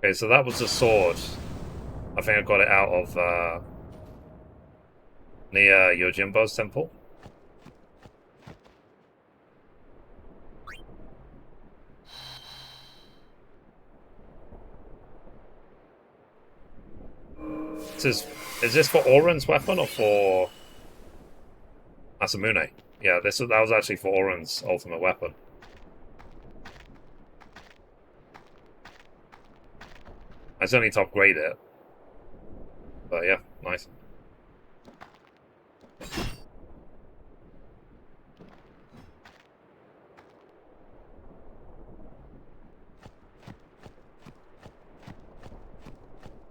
Okay, so that was a sword. I think I got it out of near Yojimbo's temple. Is this for Oren's weapon or for Masamune? Yeah, that was actually for Oren's ultimate weapon. I still need to upgrade it. But yeah, nice.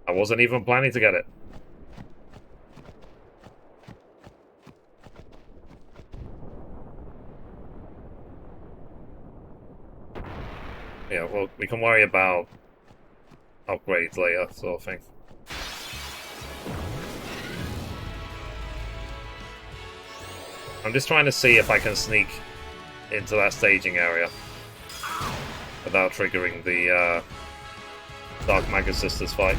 I wasn't even planning to get it. Yeah, well, we can worry about upgrades later, sort of thing. I'm just trying to see if I can sneak into that staging area without triggering the Dark Magus Sisters fight.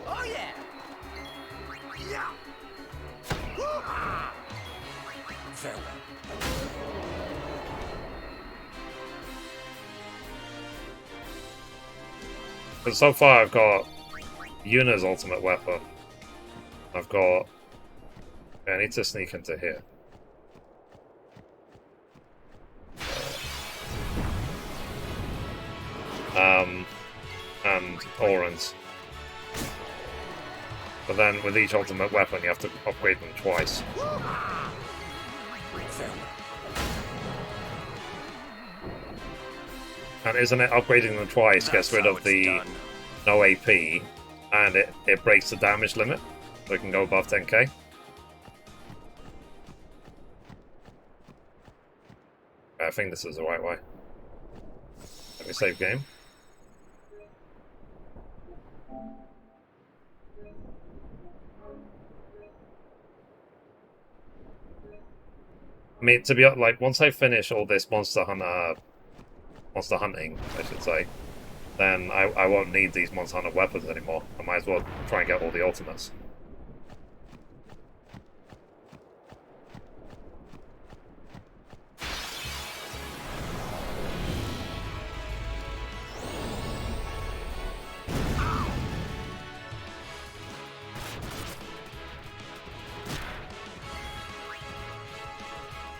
Oh yeah. Yeah. Farewell. But so far I've got Yuna's ultimate weapon. I've got... I need to sneak into here. And Oren's. But then with each ultimate weapon you have to upgrade them twice. Farewell. And isn't it upgrading them twice gets rid of the no AP, and it breaks the damage limit, so it can go above 10k? I think this is the right way. Let me save game. I mean, to be honest, like, once I finish all this monster hunting, I should say, then I won't need these monster hunter weapons anymore. I might as well try and get all the ultimates.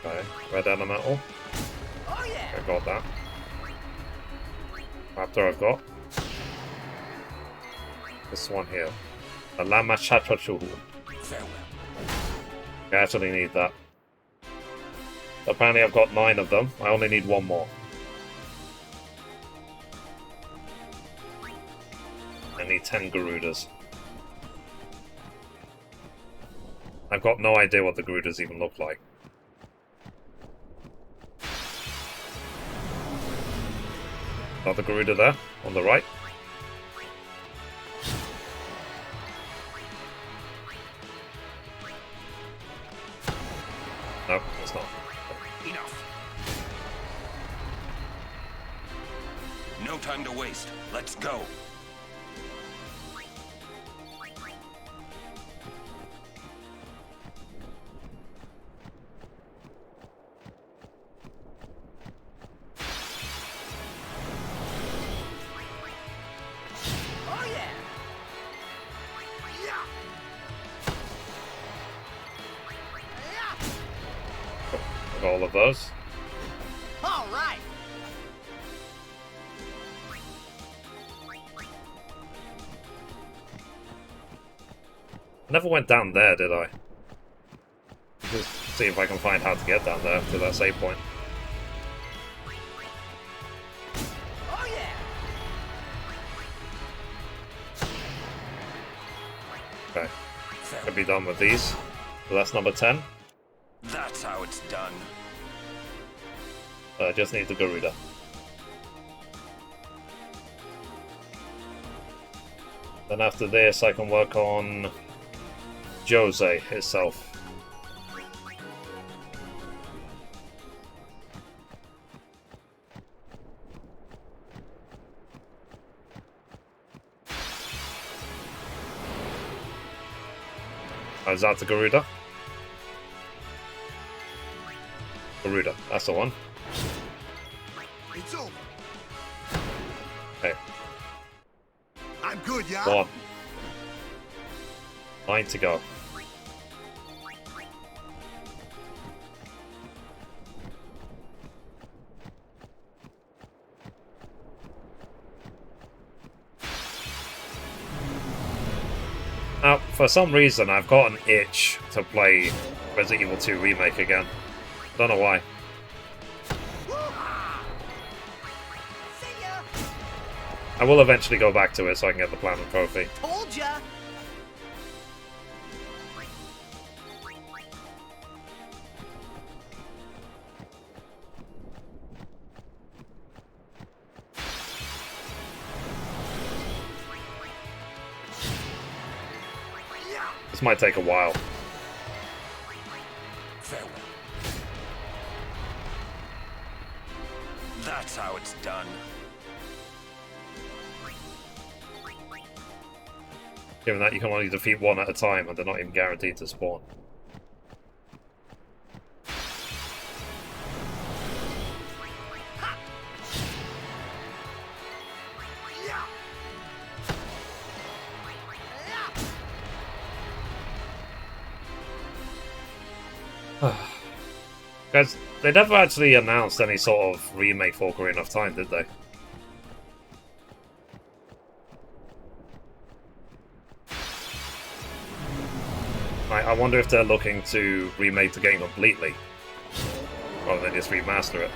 Okay, red elemental. Oh yeah. I got that. Raptor I've got. This one here. The Lama Chachachuhu. Farewell. I actually need that. Apparently I've got 9 of them. I only need 1 more. I need 10 Garudas. I've got no idea what the Garudas even look like. Another Garuda there, on the right. No, it's not. Enough. No time to waste. Let's go. Oh yeah. Yeah. Yeah. I've got all of those. All right. I never went down there, did I? Just see if I can find how to get down there to that save point. Oh yeah. Okay, could be done with these. So that's number 10. That's how it's done. I just need the Garuda. Then after this I can work on Jose itself. Is that the Garuda? Garuda, that's the one. It's over. Okay, I'm good, yeah? 1. 9 to go. Now, for some reason, I've got an itch to play Resident Evil 2 Remake again. I don't know why. See ya. I will eventually go back to it so I can get the platinum trophy. Told ya. This might take a while. Farewell. That's how it's done. Given that you can only defeat one at a time and they're not even guaranteed to spawn. Guys, they never actually announced any sort of remake for Ocarina of Time, did they? I wonder if they're looking to remake the game completely, rather than just remaster it.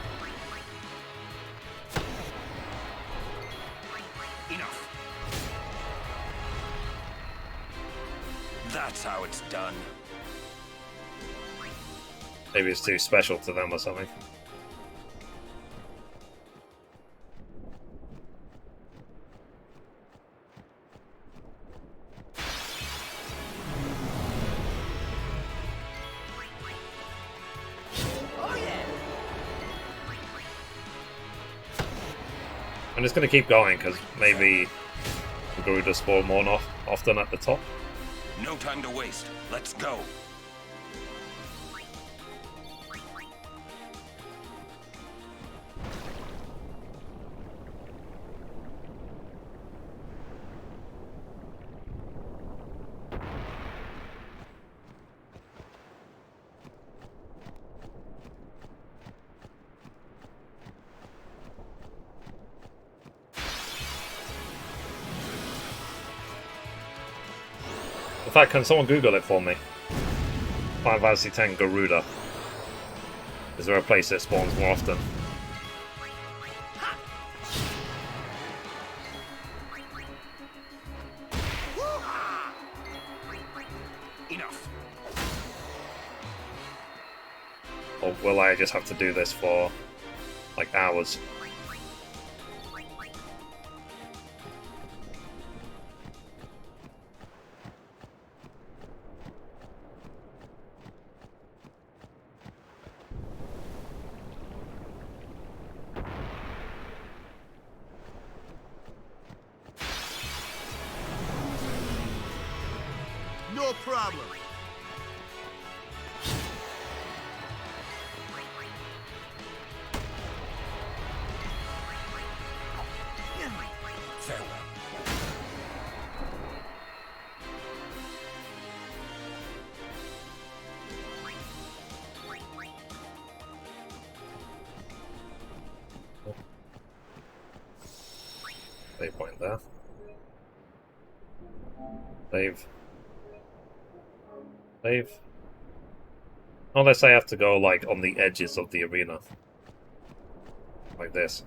Enough. That's how it's done. Maybe it's too special to them or something. Oh yeah. I'm just going to keep going because maybe Garuda spawn more often at the top. No time to waste. Let's go. In fact, can someone Google it for me? Final Fantasy X Garuda. Is there a place that spawns more often? Enough. Or will I just have to do this for, like, hours? No problem. Farewell. Save point there. Save. Save. Unless I have to go, like, on the edges of the arena. Like this.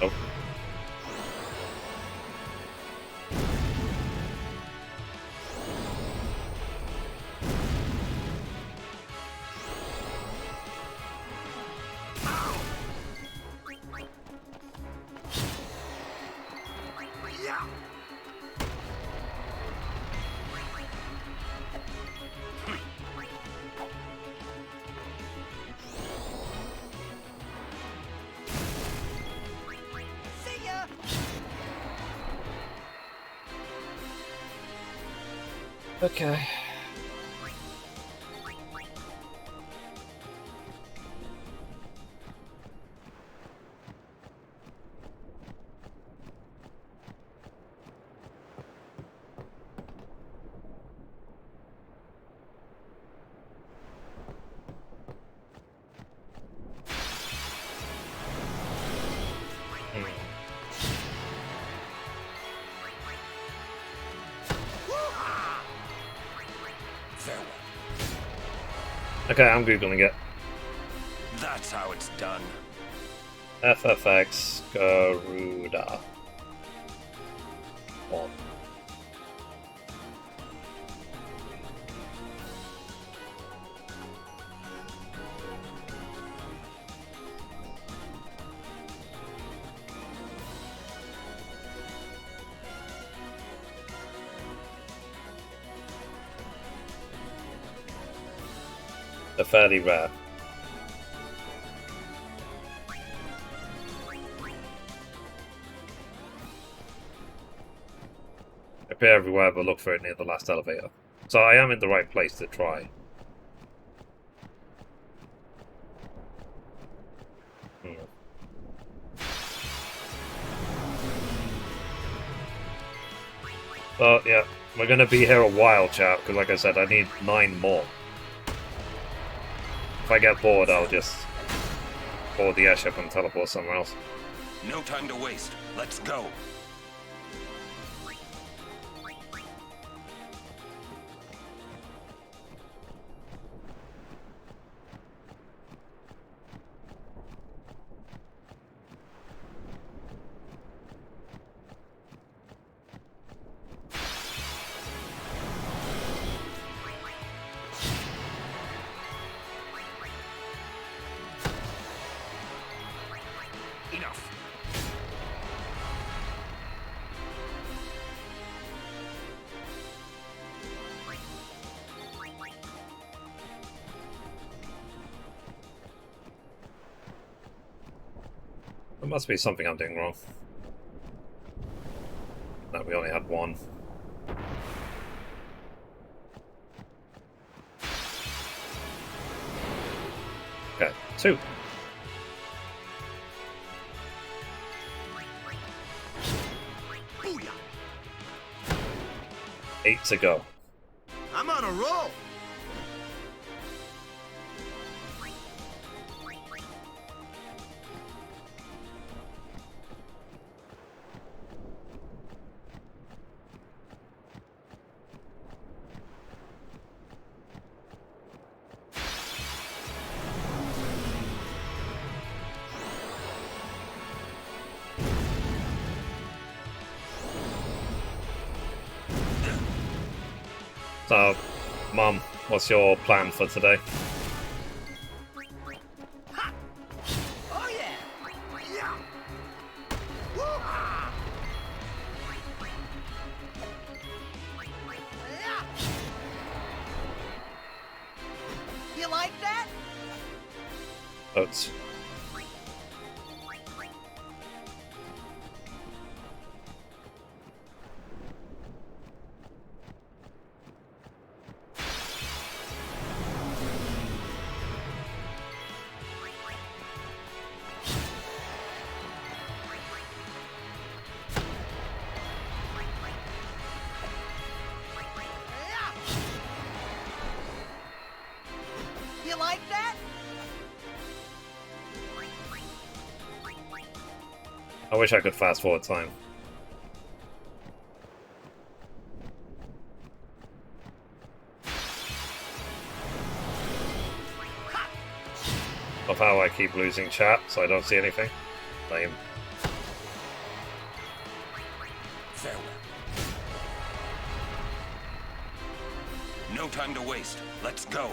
Oh. See ya. Okay. Farewell. Okay, I'm googling it. That's how it's done. FFX Garuda. On. They're fairly rare. Appear everywhere, but look for it near the last elevator. So I am in the right place to try. But yeah, we're gonna be here a while, chat, because like I said, I need 9 more. If I get bored, I'll just board the airship and teleport somewhere else. No time to waste. Let's go. Enough. There must be something I'm doing wrong. No, we only had 1. Okay, 2. Booyah! 8 to go. I'm on a roll. So, Mum, what's your plan for today? Ha! Oh yeah! Yeah! Woo-ha! Yeah! You like that? Oats. Yeah! You like that? I wish I could fast forward time. Of how I keep losing chat, so I don't see anything. Lame. Farewell. No time to waste. Let's go.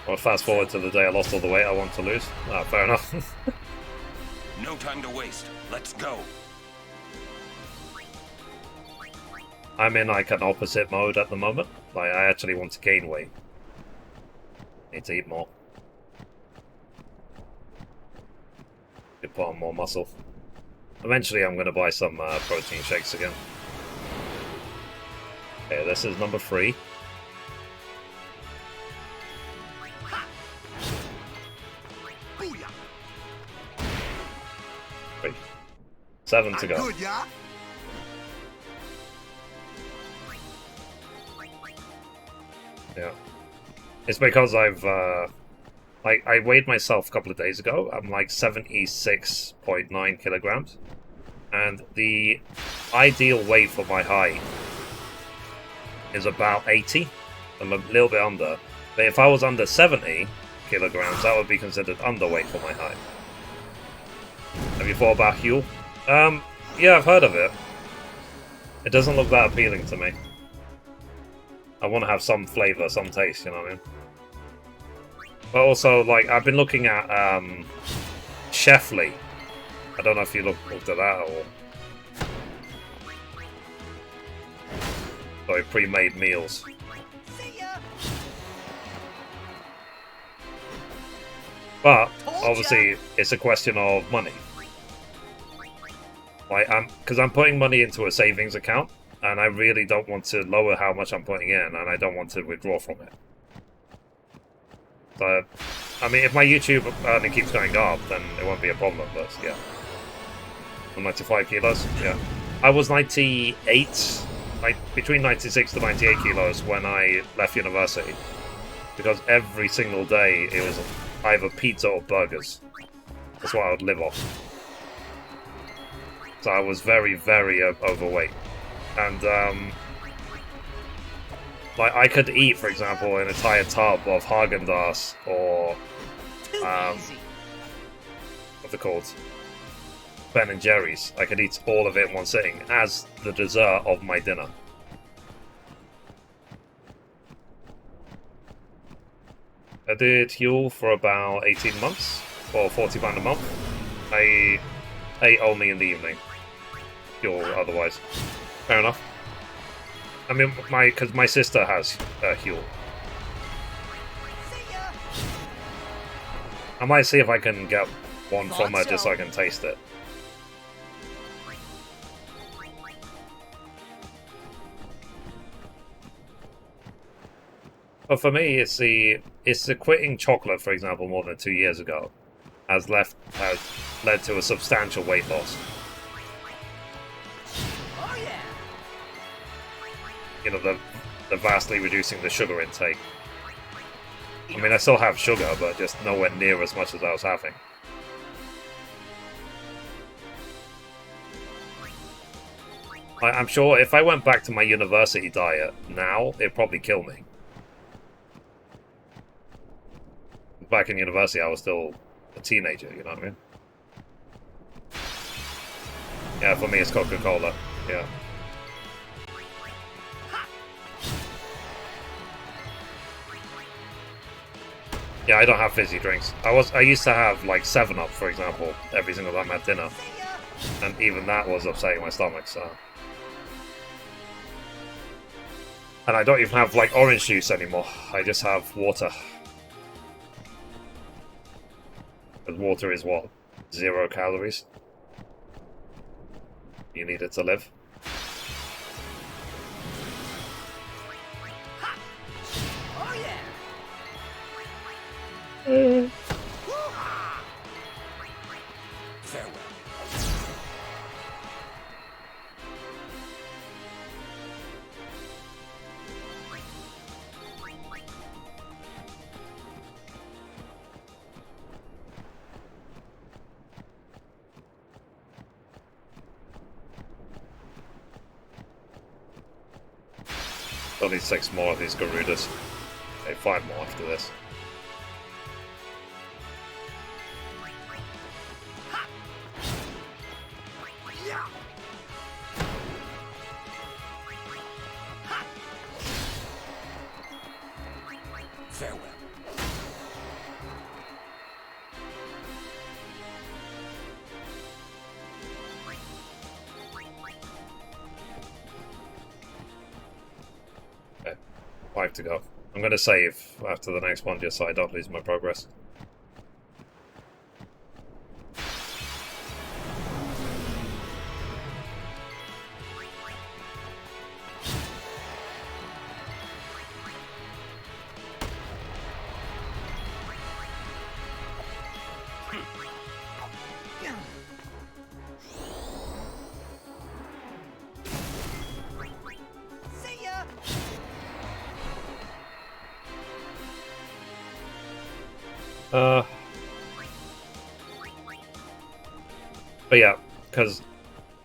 I'll fast forward to the day I lost all the weight I want to lose. Ah, fair enough. No time to waste. Let's go. I'm in like an opposite mode at the moment. Like I actually want to gain weight. Need to eat more. Could put on more muscle. Eventually I'm going to buy some protein shakes again. Okay, this is number 3. Booyah! 3. 7 to go. Good, yeah? Yeah. It's because I've, like, I weighed myself a couple of days ago. I'm like 76.9 kilograms. And the ideal weight for my height is about 80. I'm a little bit under. But if I was under 70 kilograms, that would be considered underweight for my height. Have you thought about Huel? Yeah, I've heard of it. It doesn't look that appealing to me. I want to have some flavor, some taste, you know what I mean? But also, like, I've been looking at Chefly. I don't know if you looked at that or... Sorry, pre-made meals. See ya. But, obviously, it's a question of money. Like, because I'm putting money into a savings account, and I really don't want to lower how much I'm putting in, and I don't want to withdraw from it. So, I mean, if my YouTube earning keeps going up, then it won't be a problem, but yeah. I'm 95 kilos, yeah. I was 98, like between 96 to 98 kilos when I left university. Because every single day it was either pizza or burgers. That's what I would live off. So I was very, very overweight. And, like, I could eat, for example, an entire tub of Haagen-Dazs or, what's it called? Ben & Jerry's. I could eat all of it in one sitting as the dessert of my dinner. I did Huel for about 18 months, or £40 a month. I ate only in the evening. Huel otherwise. Fair enough. I mean, because my sister has Huel. I might see if I can get one from her just so I can taste it. But for me, it's the quitting chocolate, for example, more than 2 years ago, has led to a substantial weight loss. Oh yeah. You know, the vastly reducing the sugar intake. I mean, I still have sugar, but just nowhere near as much as I was having. I'm sure if I went back to my university diet now, it'd probably kill me. Back in university, I was still a teenager, you know what I mean? Yeah, for me, it's Coca-Cola. Yeah. Yeah, I don't have fizzy drinks. I used to have like 7-Up, for example, every single time at dinner, and even that was upsetting my stomach. So, and I don't even have like orange juice anymore. I just have water. Because water is what? 0 calories. You need it to live. Oh yeah. Farewell. Only 6 more of these Garudas. Okay, 5 more after this. Farewell. Okay, 5 to go. I'm going to save after the next one just so I don't lose my progress. But yeah, because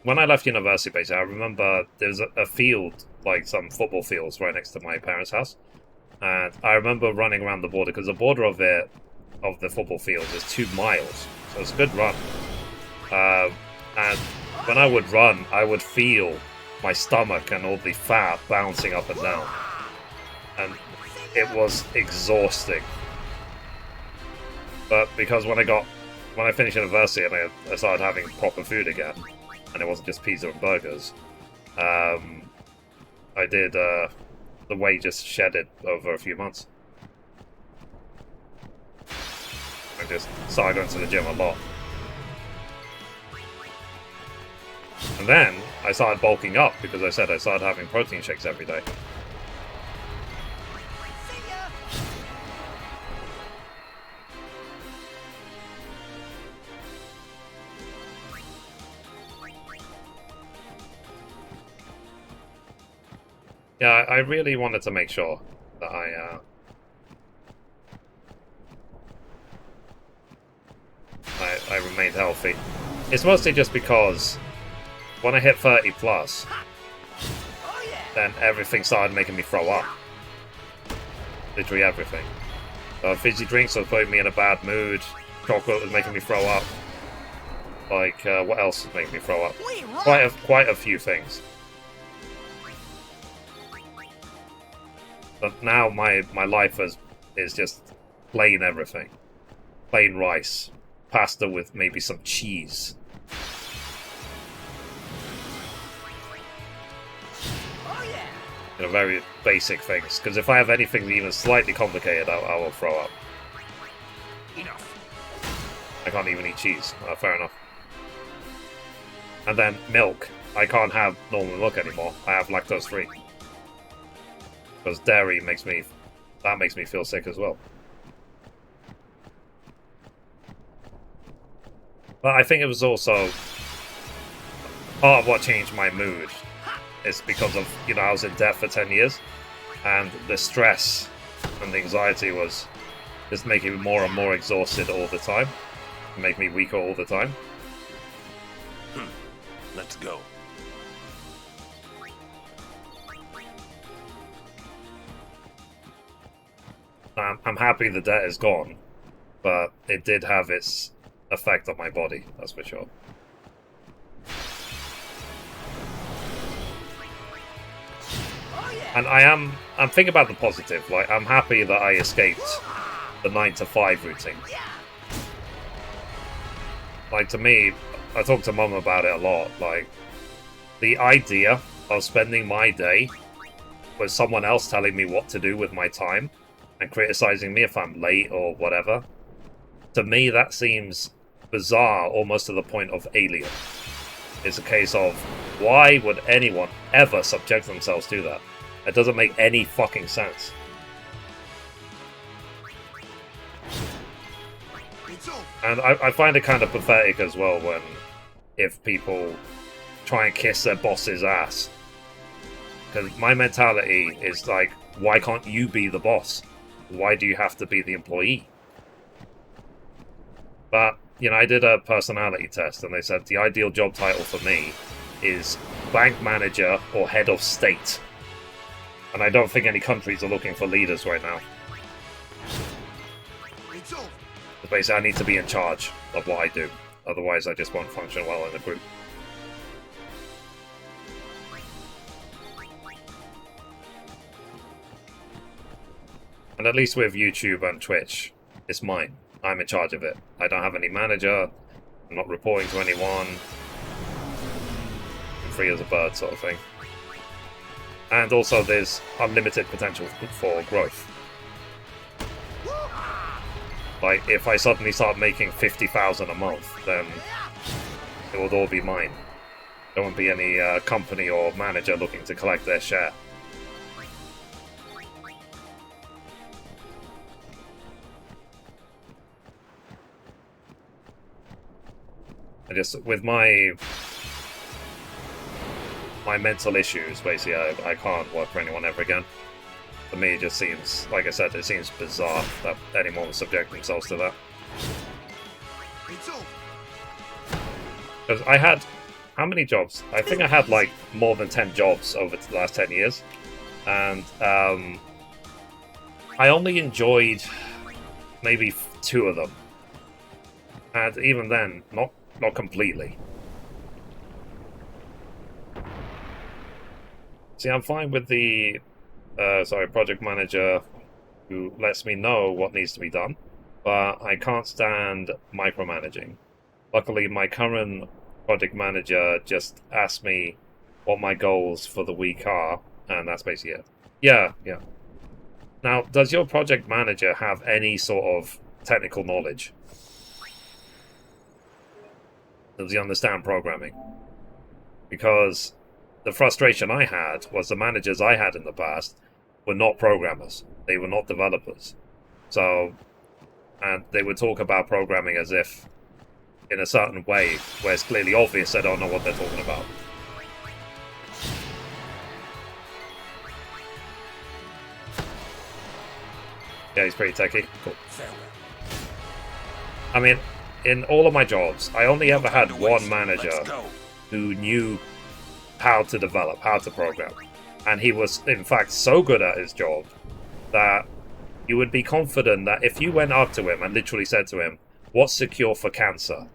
when I left university, basically, I remember there was a field, like some football fields, right next to my parents' house, and I remember running around the border because the border of the football field is 2 miles, so it's a good run. And when I would run, I would feel my stomach and all the fat bouncing up and down, and it was exhausting. But because when I finished university and I started having proper food again, and it wasn't just pizza and burgers, I did, the weight just shedded over a few months. I just started going to the gym a lot. And then I started bulking up because I said I started having protein shakes every day. See ya. Yeah, I really wanted to make sure that I remained healthy. It's mostly just because when I hit 30 plus, Oh yeah. then everything started making me throw up. Literally everything. Fizzy drinks were putting me in a bad mood. Chocolate was making me throw up. Like, what else was making me throw up? We rock. Quite a few things. But now my life is just plain everything. Plain rice. Pasta with maybe some cheese. Oh yeah. You know, very basic things. Because if I have anything even slightly complicated, I will throw up. Enough. I can't even eat cheese. Fair enough. And then milk. I can't have normal milk anymore. I have lactose free. Because dairy makes me feel sick as well. But I think it was also part of what changed my mood. It's because of, you know, I was in debt for 10 years, and the stress and the anxiety was just making me more and more exhausted all the time, make me weaker all the time. Let's go. I'm happy the debt is gone, but it did have its effect on my body, that's for sure. Oh yeah. And I'm thinking about the positive. Like, I'm happy that I escaped the 9 to 5 routine. Like, to me, I talk to Mum about it a lot. Like, the idea of spending my day with someone else telling me what to do with my time and criticizing me if I'm late or whatever, to me that seems bizarre, almost to the point of alien. It's a case of, why would anyone ever subject themselves to that? It doesn't make any fucking sense. And I find it kind of pathetic as well when, if people try and kiss their boss's ass. Because my mentality is like, why can't you be the boss? Why do you have to be the employee? But, you know, I did a personality test and they said the ideal job title for me is bank manager or head of state. And I don't think any countries are looking for leaders right now. Basically, I need to be in charge of what I do. Otherwise, I just won't function well in a group. And at least with YouTube and Twitch, it's mine. I'm in charge of it. I don't have any manager. I'm not reporting to anyone. I'm free as a bird, sort of thing. And also, there's unlimited potential for growth. Like, if I suddenly start making 50,000 a month, then it would all be mine. There won't be any company or manager looking to collect their share. I just, with my mental issues, basically, I can't work for anyone ever again. to me, it just seems, like I said, it seems bizarre that anyone would subject themselves to that. Because I had, how many jobs? I think I had like more than 10 jobs over the last 10 years. And I only enjoyed maybe 2 of them. And even then, not completely. See, I'm fine with the project manager who lets me know what needs to be done, but I can't stand micromanaging. Luckily, my current project manager just asked me what my goals for the week are, and that's basically it. Yeah. Now, does your project manager have any sort of technical knowledge? Does he understand programming? Because the frustration I had was the managers I had in the past were not programmers. They were not developers. So, and they would talk about programming as if in a certain way, where it's clearly obvious they don't know what they're talking about. Yeah, he's pretty techie. Cool. I mean, in all of my jobs, I only ever had one manager who knew how to develop, how to program. And he was, in fact, so good at his job that you would be confident that if you went up to him and literally said to him, "What's the cure for cancer?"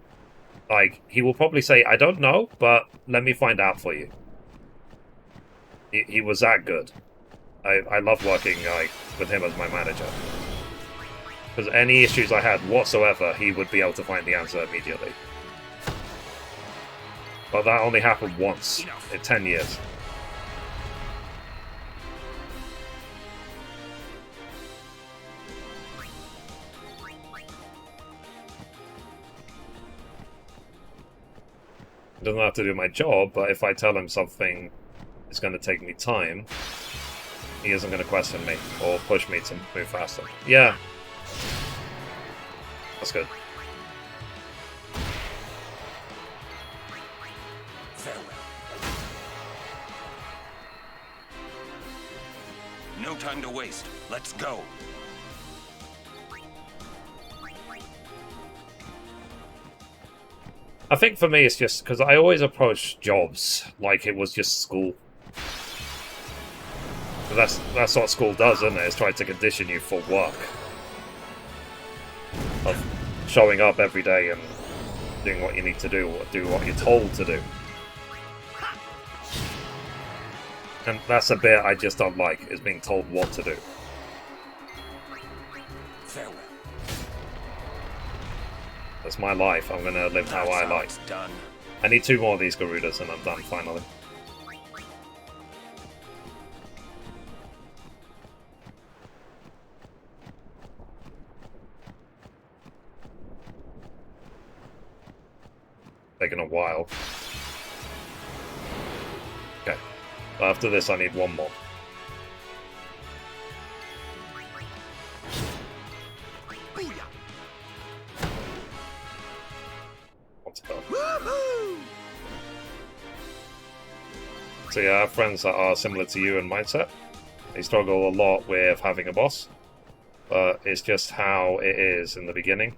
Like, he will probably say, "I don't know, but let me find out for you." He was that good. I love working with him as my manager. Because any issues I had whatsoever, he would be able to find the answer immediately. But that only happened once in 10 years. It doesn't have to do my job, but if I tell him something is going to take me time, he isn't going to question me or push me to move faster. Yeah. That's good. No time to waste. Let's go. I think for me it's just because I always approach jobs like it was just school. But that's what school does, isn't it? It's trying to condition you for work. Of showing up every day and doing what you need to do, or do what you're told to do. And that's a bit I just don't like, is being told what to do. Farewell. That's my life. I'm gonna live how I like. Done. I need 2 more of these Garudas and I'm done finally. Taking a while. Okay. After this I need 1 more. So yeah, I have friends that are similar to you in mindset. They struggle a lot with having a boss, but it's just how it is in the beginning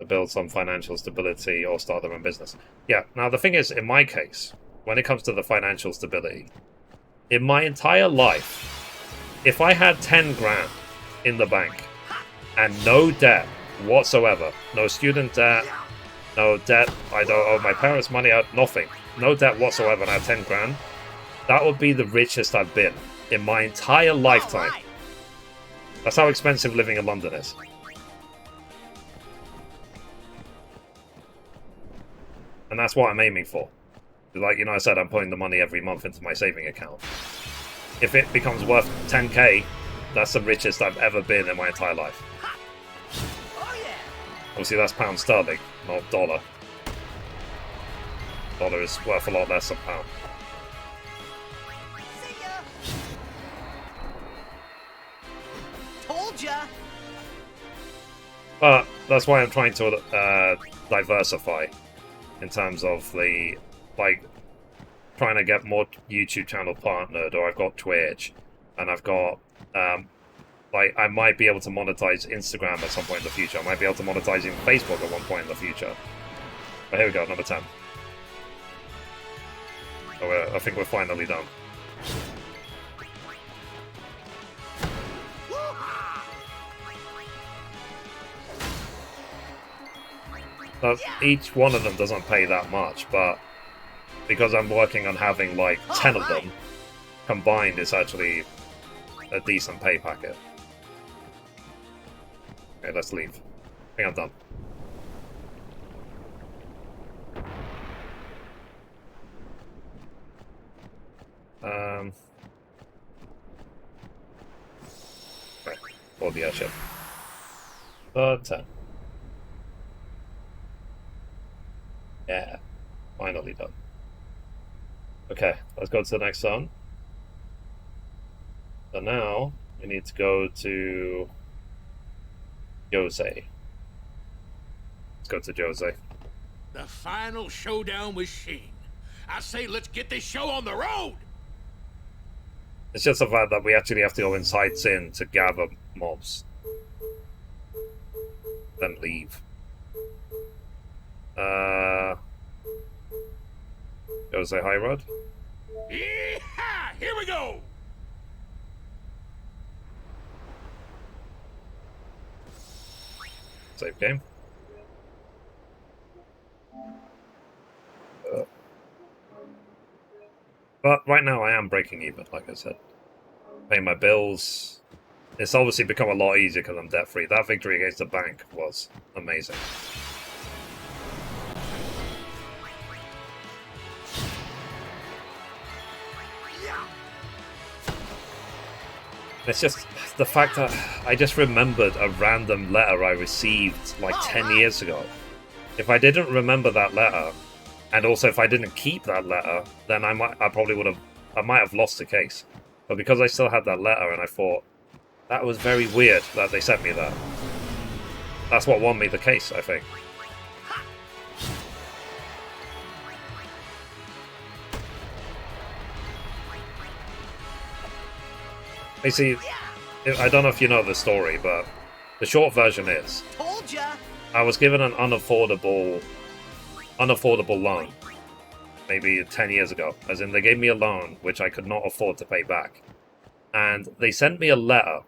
to build some financial stability or start their own business. Yeah, now the thing is, in my case, when it comes to the financial stability, in my entire life, if I had 10 grand in the bank and no debt whatsoever, no student debt, no debt, I don't owe my parents money, nothing, no debt whatsoever, and I had 10 grand, that would be the richest I've been in my entire lifetime. That's how expensive living in London is. And that's what I'm aiming for. Like, you know, I said, I'm putting the money every month into my saving account. If it becomes worth 10k, that's the richest I've ever been in my entire life. Obviously, that's pound sterling, not dollar. Dollar is worth a lot less than pound. Told ya. But that's why I'm trying to diversify in terms of the, like, trying to get more YouTube channel partnered, or I've got Twitch, and I've got Like, I might be able to monetize Instagram at some point in the future. I might be able to monetize even Facebook at one point in the future. But here we go, number 10. Oh, I think we're finally done. So each one of them doesn't pay that much, but because I'm working on having like 10 of them, combined it's actually a decent pay packet. Okay, let's leave. I think I'm done. Right, for the airship. 10. Yeah, finally done. Okay, let's go to the next zone. So now we need to go to Jose. Let's go to Jose. The final showdown with Sheen. I say let's get this show on the road! It's just the fact that we actually have to go inside Sin to gather mobs. Then leave. Jose High Road. Yeehaw! Here we go! Save game. But right now I am breaking even, like I said. Paying my bills. It's obviously become a lot easier because I'm debt-free. That victory against the bank was amazing. It's just the fact that I just remembered a random letter I received like 10 years ago. If I didn't remember that letter, and also if I didn't keep that letter, then I might have lost the case. But because I still had that letter, and I thought that was very weird that they sent me that. That's what won me the case, I think. You see, I don't know if you know the story, but the short version is, Told ya. I was given an unaffordable loan, maybe 10 years ago. As in, they gave me a loan which I could not afford to pay back. And they sent me a letter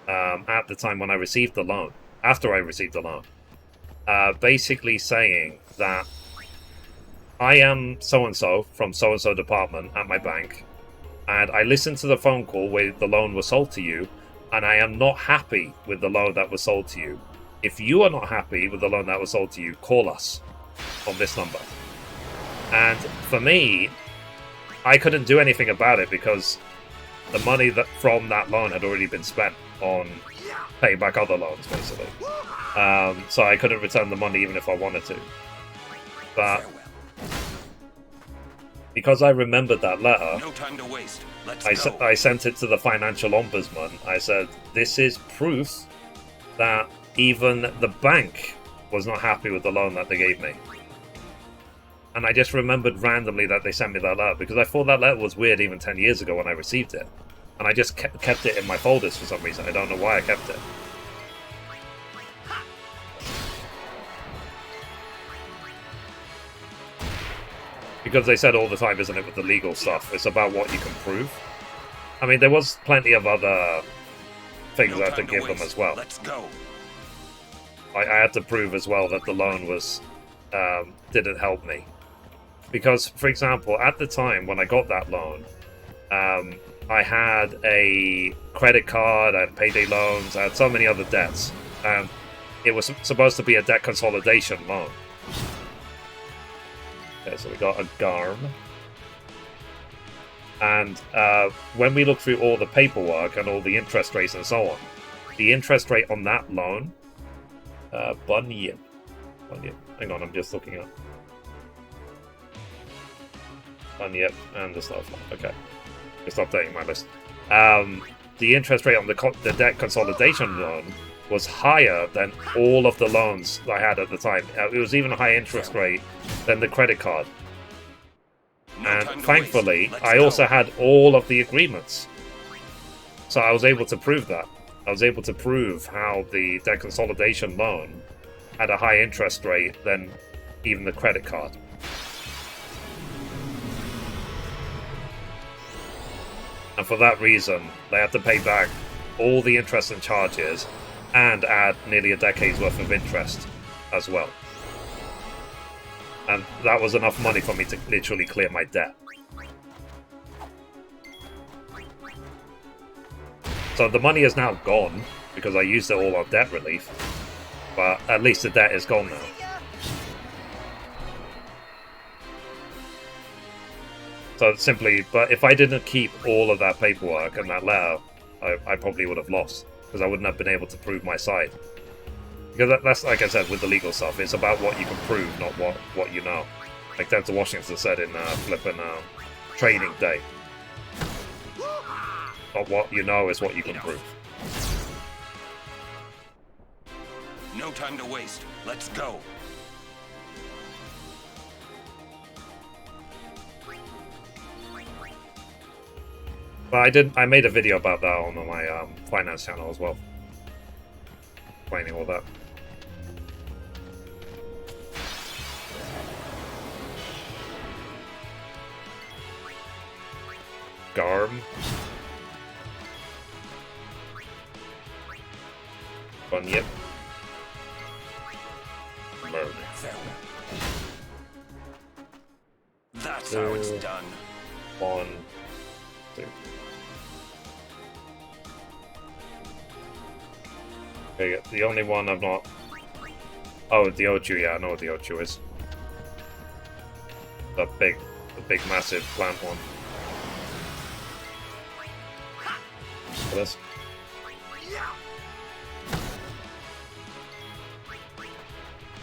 at the time when I received the loan, after I received the loan, basically saying that I am so-and-so from so-and-so department at my bank, and I listened to the phone call where the loan was sold to you, and I am not happy with the loan that was sold to you. If you are not happy with the loan that was sold to you, call us on this number. And for me, I couldn't do anything about it because the money from that loan had already been spent on paying back other loans, basically. So I couldn't return the money even if I wanted to. But because I remembered that letter, No time to waste. Let's go. I sent it to the financial ombudsman. I said, this is proof that even the bank was not happy with the loan that they gave me. And I just remembered randomly that they sent me that letter, because I thought that letter was weird even 10 years ago when I received it. And I just kept it in my folders for some reason. I don't know why I kept it. Because they said all the time, isn't it, with the legal stuff, it's about what you can prove. I mean, there was plenty of other things I had to give them as well. Let's go. I had to prove as well that the loan was didn't help me. Because, for example, at the time when I got that loan, I had a credit card, I had payday loans, I had so many other debts. And it was supposed to be a debt consolidation loan. Okay, so we got a GARM. And when we look through all the paperwork and all the interest rates and so on, the interest rate on that loan, Bunyan. Hang on, I'm just looking up. Bunyan and the stuff. Okay, just updating my list. The interest rate on the debt consolidation loan was higher than all of the loans I had at the time. It was even a higher interest rate than the credit card. And thankfully, I also had all of the agreements. So I was able to prove that. I was able to prove how the debt consolidation loan had a higher interest rate than even the credit card. And for that reason, they had to pay back all the interest and charges and add nearly a decade's worth of interest as well. And that was enough money for me to literally clear my debt. So the money is now gone because I used it all on debt relief. But at least the debt is gone now. So simply, but if I didn't keep all of that paperwork and that letter, I probably would have lost. Because I wouldn't have been able to prove my side. Because that's, like I said, with the legal stuff, it's about what you can prove, not what you know. Like Denzel Washington said in flipping Training Day. Not what you know is what you can prove. No time to waste. Let's go. But I made a video about that on my finance channel as well. Explaining all that. Garm. Bunyip. Murder. That's how it's done. 1, 2. Okay, the only one I've not... Oh, the Ochu, yeah, I know what the Ochu is. The big massive plant one. For this.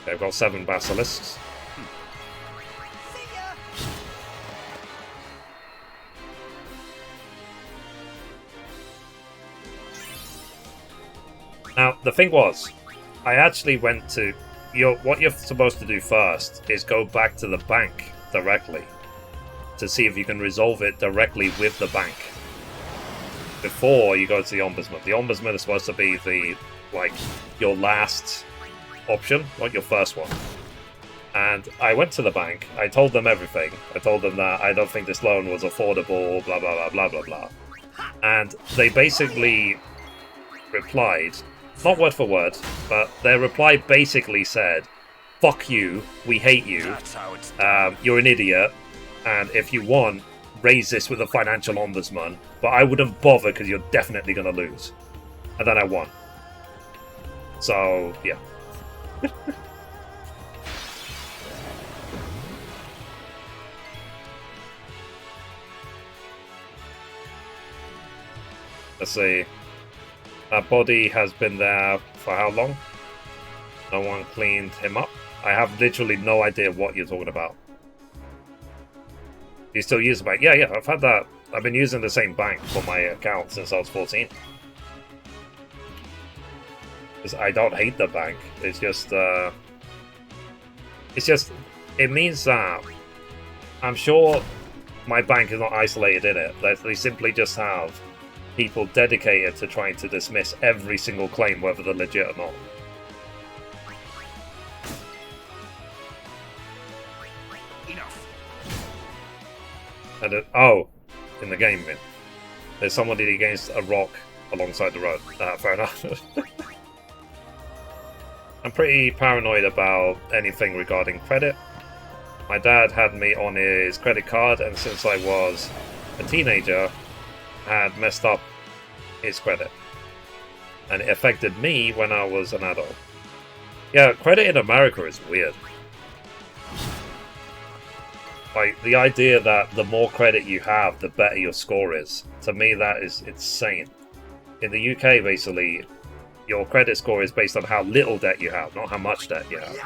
Okay, I've got 7 basilisks. Now, the thing was, I actually went to... what you're supposed to do first is go back to the bank directly to see if you can resolve it directly with the bank before you go to the Ombudsman. The Ombudsman is supposed to be your last option, not your first one. And I went to the bank, I told them everything. I told them that I don't think this loan was affordable, blah, blah, blah, blah, blah, blah. And they basically replied... Not word for word, but their reply basically said, "Fuck you, we hate you, you're an idiot, and if you want, raise this with a financial ombudsman, but I wouldn't bother because you're definitely going to lose." And then I won. So, yeah. Let's see. That body has been there for how long? No one cleaned him up? I have literally no idea what you're talking about. You still use the bank? Yeah, I've had that. I've been using the same bank for my account since I was 14. I don't hate the bank. It's just, it means that I'm sure my bank is not isolated in it. They simply just have people dedicated to trying to dismiss every single claim, whether they're legit or not. Enough. And in the game, there's somebody against a rock alongside the road. Fair enough. I'm pretty paranoid about anything regarding credit. My dad had me on his credit card, and since I was a teenager, had messed up his credit, and it affected me when I was an adult. Yeah, credit in America is weird. Like, the idea that the more credit you have, the better your score is. To me, that is insane. In the UK, basically, your credit score is based on how little debt you have, not how much debt you have.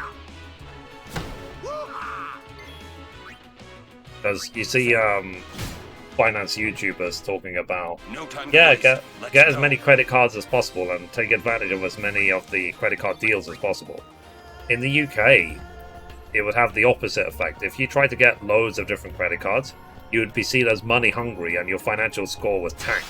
Because you see, finance YouTubers talking about, get as many credit cards as possible and take advantage of as many of the credit card deals as possible. In the UK, it would have the opposite effect. If you tried to get loads of different credit cards, you would be seen as money hungry and your financial score was tank.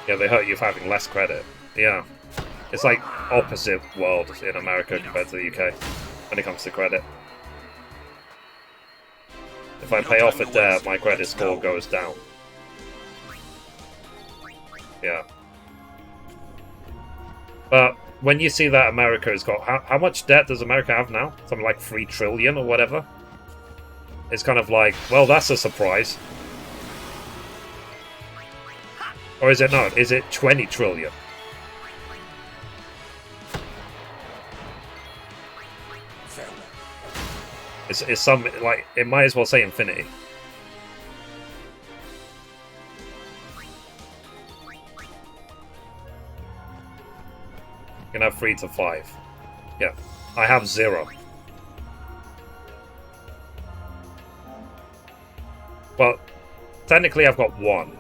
Yeah, they hurt you for having less credit. Yeah. It's like opposite world in America compared to the UK when it comes to credit. If I pay off a debt, my credit score goes down. Yeah. But when you see that America has got... How much debt does America have now? Something like 3 trillion or whatever? It's kind of like, well, that's a surprise. Or is it not? Is it 20 trillion? It's some, like, it might as well say infinity. You can have 3 to 5. Yeah. I have 0. Well, technically I've got 1.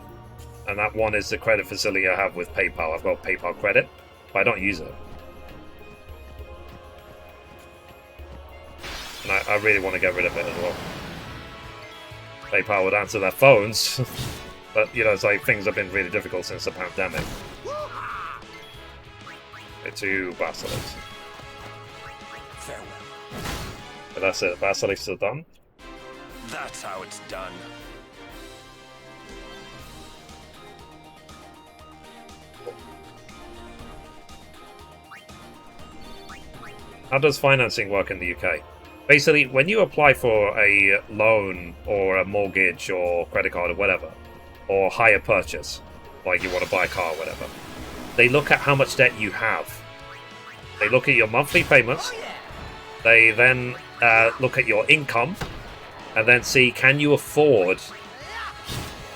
And that 1 is the credit facility I have with PayPal. I've got PayPal credit, but I don't use it. And I really want to get rid of it as well. PayPal would answer their phones. But, you know, it's like things have been really difficult since the pandemic. Okay, 2 Basilisks. But that's it. Basilisks are done. That's how it's done. How does financing work in the UK? Basically, when you apply for a loan or a mortgage or credit card or whatever, or hire purchase, like you want to buy a car or whatever, they look at how much debt you have. They look at your monthly payments. They then look at your income and then see, can you afford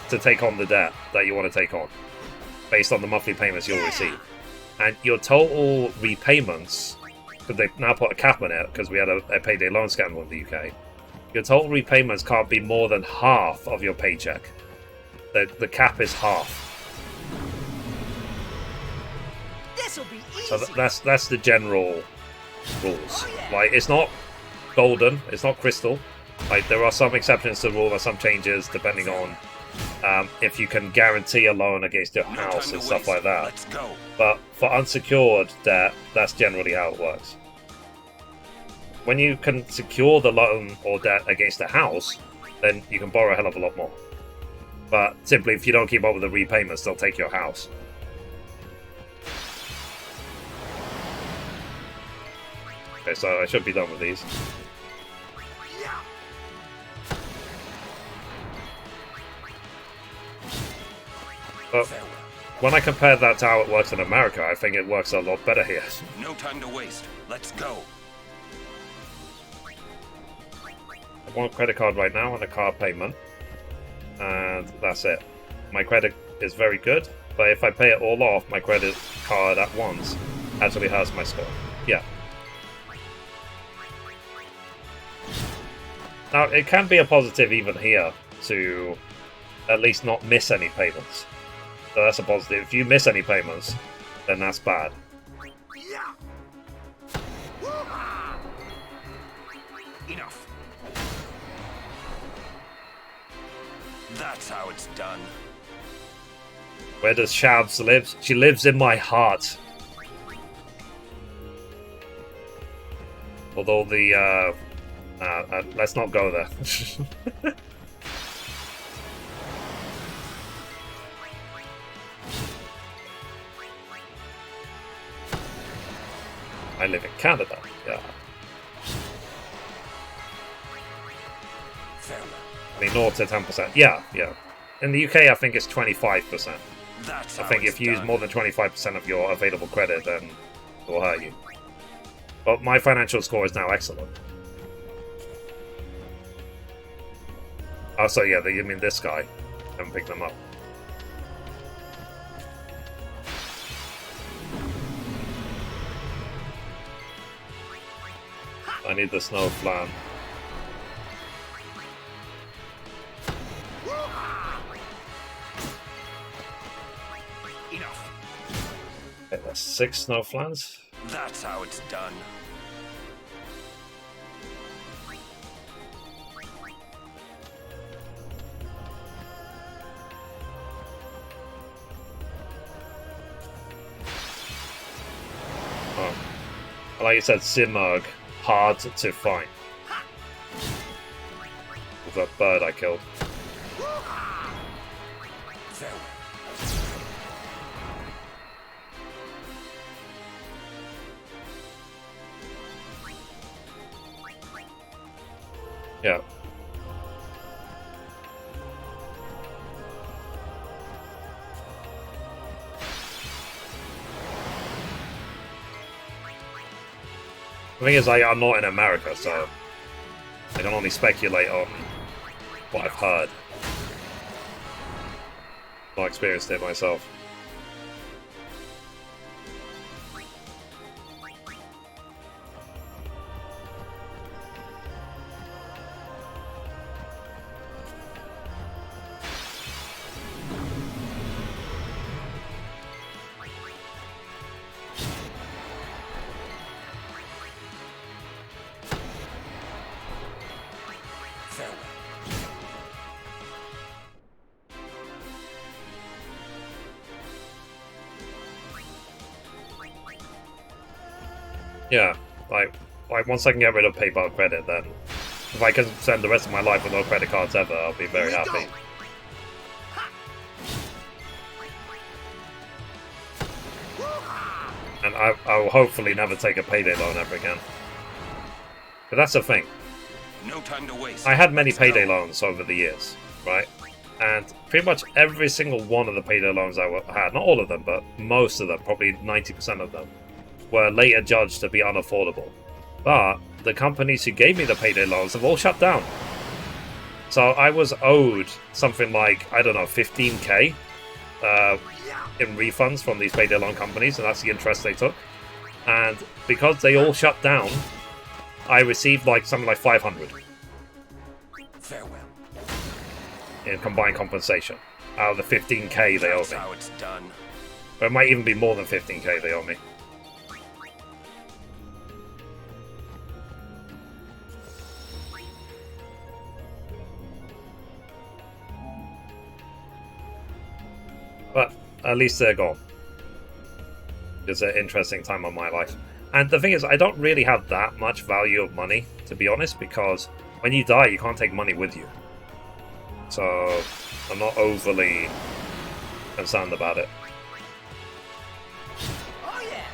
to take on the debt that you want to take on based on the monthly payments you'll receive. And your total repayments, because they've now put a cap on it because we had a payday loan scandal in the UK, your total repayments can't be more than half of your paycheck. The cap is half. This'll be easy. So that's the general rules. Like, it's not golden, it's not crystal. Like, there are some exceptions to the rule and some changes depending on if you can guarantee a loan against your house and stuff like that. Let's go. But for unsecured debt, that's generally how it works. When you can secure the loan or debt against a house, then you can borrow a hell of a lot more. But simply, if you don't keep up with the repayments, they'll take your house. Okay, so I should be done with these. But when I compare that to how it works in America, I think it works a lot better here. No time to waste. Let's go. I want a credit card right now and a car payment. And that's it. My credit is very good, but if I pay it all off, my credit card at once actually hurts my score. Yeah. Now, it can be a positive even here to at least not miss any payments. So that's a positive. If you miss any payments, then that's bad. Enough. That's how it's done. Where does Shabs live? She lives in my heart. Although the, let's not go there. I live in Canada, yeah. I mean, 0 to 10%. Yeah, yeah. In the UK, I think it's 25%. That's I think if you use more than 25% of your available credit, then it will hurt you. But my financial score is now excellent. Oh, so yeah, you mean this guy. I haven't picked them up. I need the snow flan. Enough. Okay, that's 6 snow flans. That's how it's done. Like you said, Simurgh, hard to find. With that bird I killed. Yeah. The thing is, I'm not in America, so I can only speculate on what I've heard. Not experienced it myself. Yeah, like once I can get rid of PayPal credit, then if I can spend the rest of my life with no credit cards ever, I'll be very happy. And I will hopefully never take a payday loan ever again. But that's the thing. No time to waste. I had many payday loans over the years, right? And pretty much every single one of the payday loans I had, not all of them, but most of them, probably 90% of them, were later judged to be unaffordable. But the companies who gave me the payday loans have all shut down. So I was owed something like, I don't know, 15k in refunds from these payday loan companies, and that's the interest they took. And because they all shut down, I received like something like 500 Farewell. in combined compensation out of the 15k they owe That's me. how it's done. Or it might even be more than 15k they owe me. But at least they're gone. It's an interesting time of my life. And the thing is, I don't really have that much value of money, to be honest, because when you die, you can't take money with you. So I'm not overly concerned about it. Oh yeah.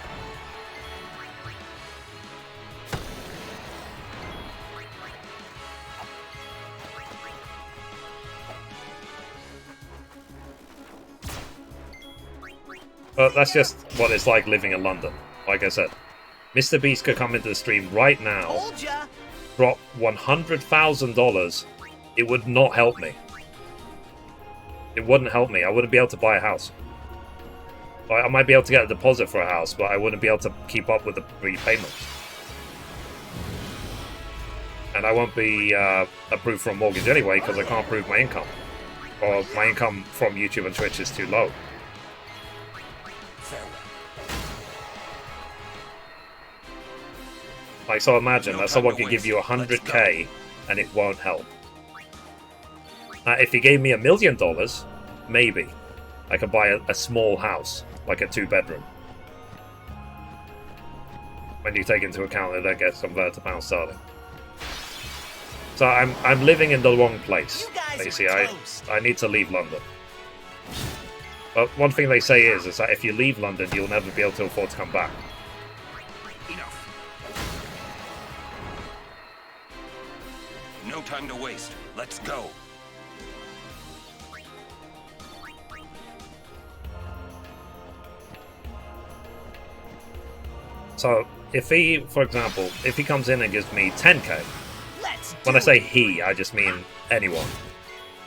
But that's just what it's like living in London. Like I said, Mr. Beast could come into the stream right now, Told ya. drop $100,000. It would not help me. It wouldn't help me. I wouldn't be able to buy a house. I might be able to get a deposit for a house, but I wouldn't be able to keep up with the repayments. And I won't be approved for a mortgage anyway because I can't prove my income. Or my income from YouTube and Twitch is too low. Farewell. Like, so imagine No that time someone to could give waste. you Let's 100k and it won't help. If he gave me $1 million, maybe I could buy a small house, like a 2-bedroom. When you take into account that that gets converted to pound sterling. So I'm living in the wrong place. You guys are Basically, toast. I need to leave London. But one thing they say is that if you leave London, you'll never be able to afford to come back. Enough. No time to waste. Let's go. So if he, for example, if he comes in and gives me 10k, Let's when I say he, I just mean anyone,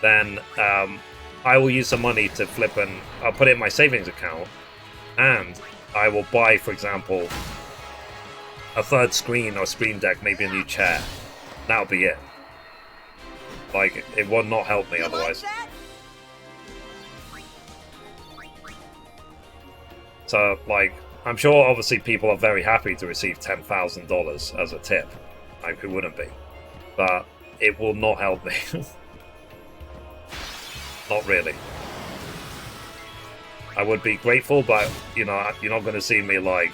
then I will use some money to flip and I'll put it in my savings account, and I will buy, for example, a third screen or screen deck, maybe a new chair. That'll be it. Like, it will not help me You like otherwise. that? So, like, I'm sure obviously people are very happy to receive $10,000 as a tip. Like, who wouldn't be? But it will not help me. Not really. I would be grateful, but, you know, you're not going to see me, like,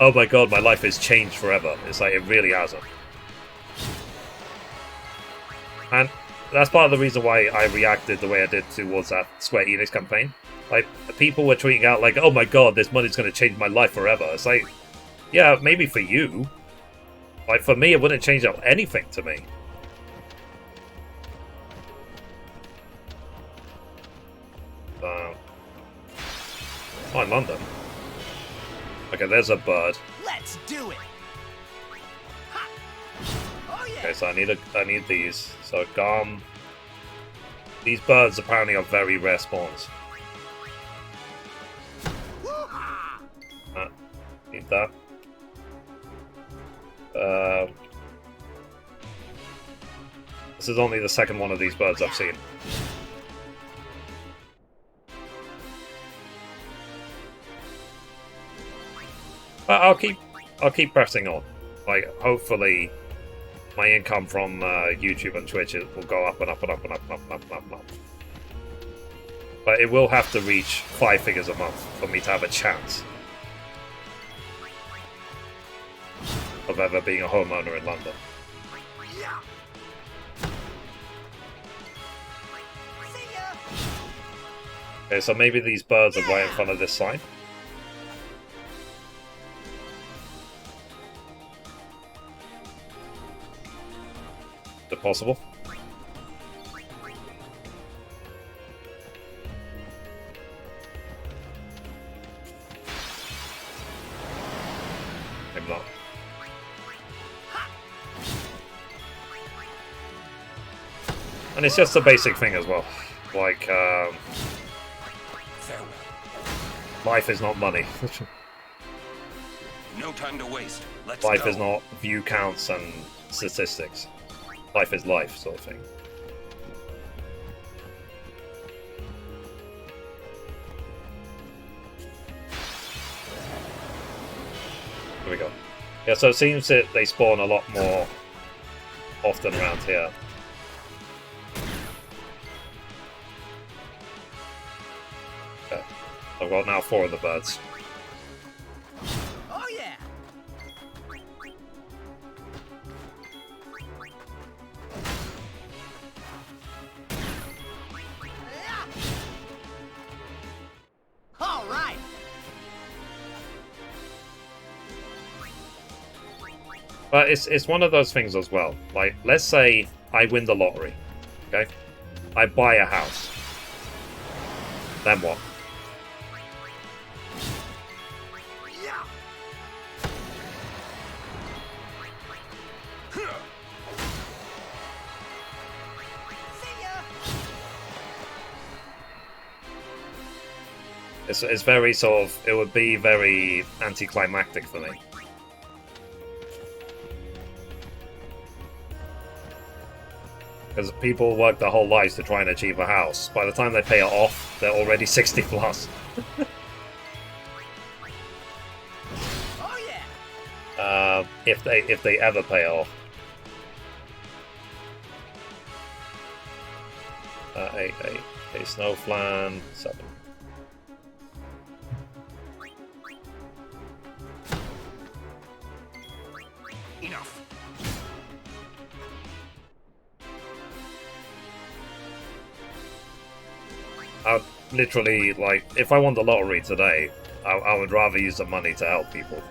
oh my god, my life has changed forever. It's like, it really hasn't. And that's part of the reason why I reacted the way I did towards that Square Enix campaign. Like, people were tweeting out like, oh my god, this money's going to change my life forever. It's like, yeah, maybe for you. Like, for me, it wouldn't change up anything to me. Oh, in London. Okay, there's a bird. Let's do it. Ha. Oh yeah. Okay, so I need these. So gum. These birds apparently are very rare spawns. Need that. This is only the second one of these birds I've seen. But I'll keep pressing on. Like, hopefully my income from YouTube and Twitch will go up and up and up and up and up and up and up and up. But it will have to reach 5 figures a month for me to have a chance of ever being a homeowner in London. Yeah. See ya. Okay, so maybe these birds are right in front of this sign. Is it possible? Maybe not. And it's just a basic thing as well. Like, life is not money. No time to waste. Let's Life go. is not view counts and statistics. Life is life, sort of thing. Here we go. Yeah, so it seems that they spawn a lot more often around here. Okay. I've got now 4 of the birds. Oh yeah. Yeah. All right. But it's one of those things as well. Like, let's say I win the lottery, okay? I buy a house. Then what? Yeah. See ya. It's very sort of, it would be very anticlimactic for me. Because people work their whole lives to try and achieve a house. By the time they pay it off, they're already 60 plus. Oh yeah. If they ever pay it off. 8, 8. Okay, snow flan, 7. Enough. I'd literally, like, if I won the lottery today, I would rather use the money to help people.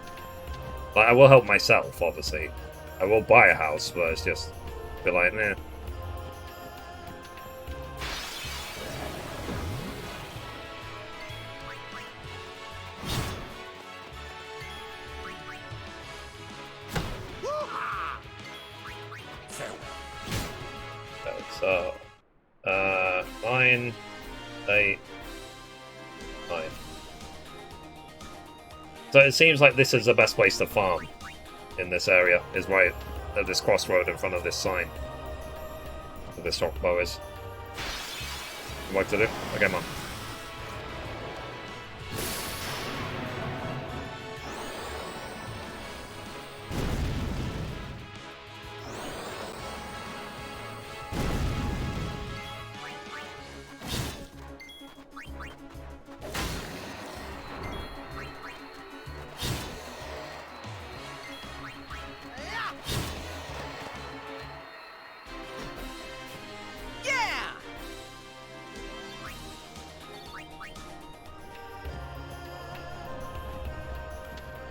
Like, I will help myself, obviously. I will buy a house, but it's just be like, nah. So, 9, 8, 9. So it seems like this is the best place to farm in this area, is right at this crossroad in front of this sign. Where this rockbow is. What to do? Okay, man.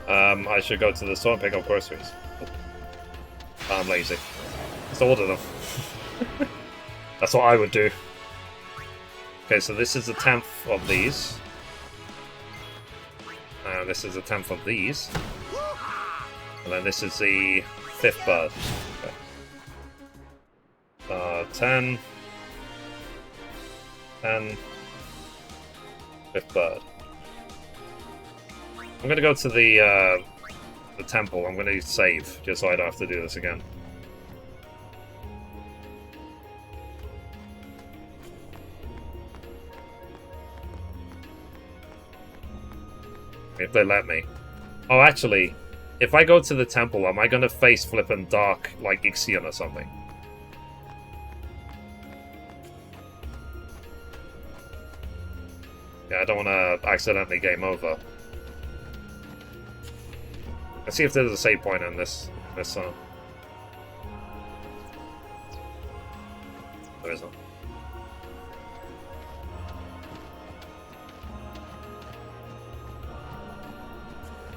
I should go to the store and pick up groceries. I'm lazy. Just order them. That's what I would do. Okay, so this is the 10th of these. This is the 10th of these. And then this is the 5th bird. Okay. 10. 10. 5th bird. I'm gonna go to the temple. I'm gonna save, just so I don't have to do this again. If they let me. Oh, actually, if I go to the temple, am I gonna face flippin' dark, like Ixion or something? Yeah, I don't wanna accidentally game over. Let's see if there's a save point in this song. There isn't.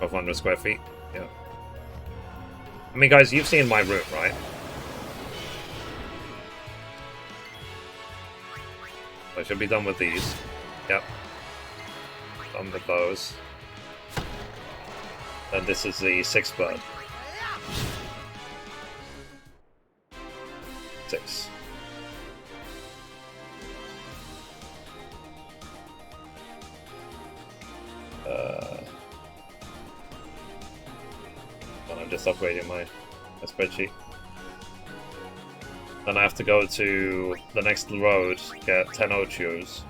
Of 100 square feet, yeah. I mean, guys, you've seen my room, right? I should be done with these. Yep. Done with those. And this is the 6th bird. 6. I'm just upgrading my spreadsheet. Then I have to go to the next road, get 10 Ochus.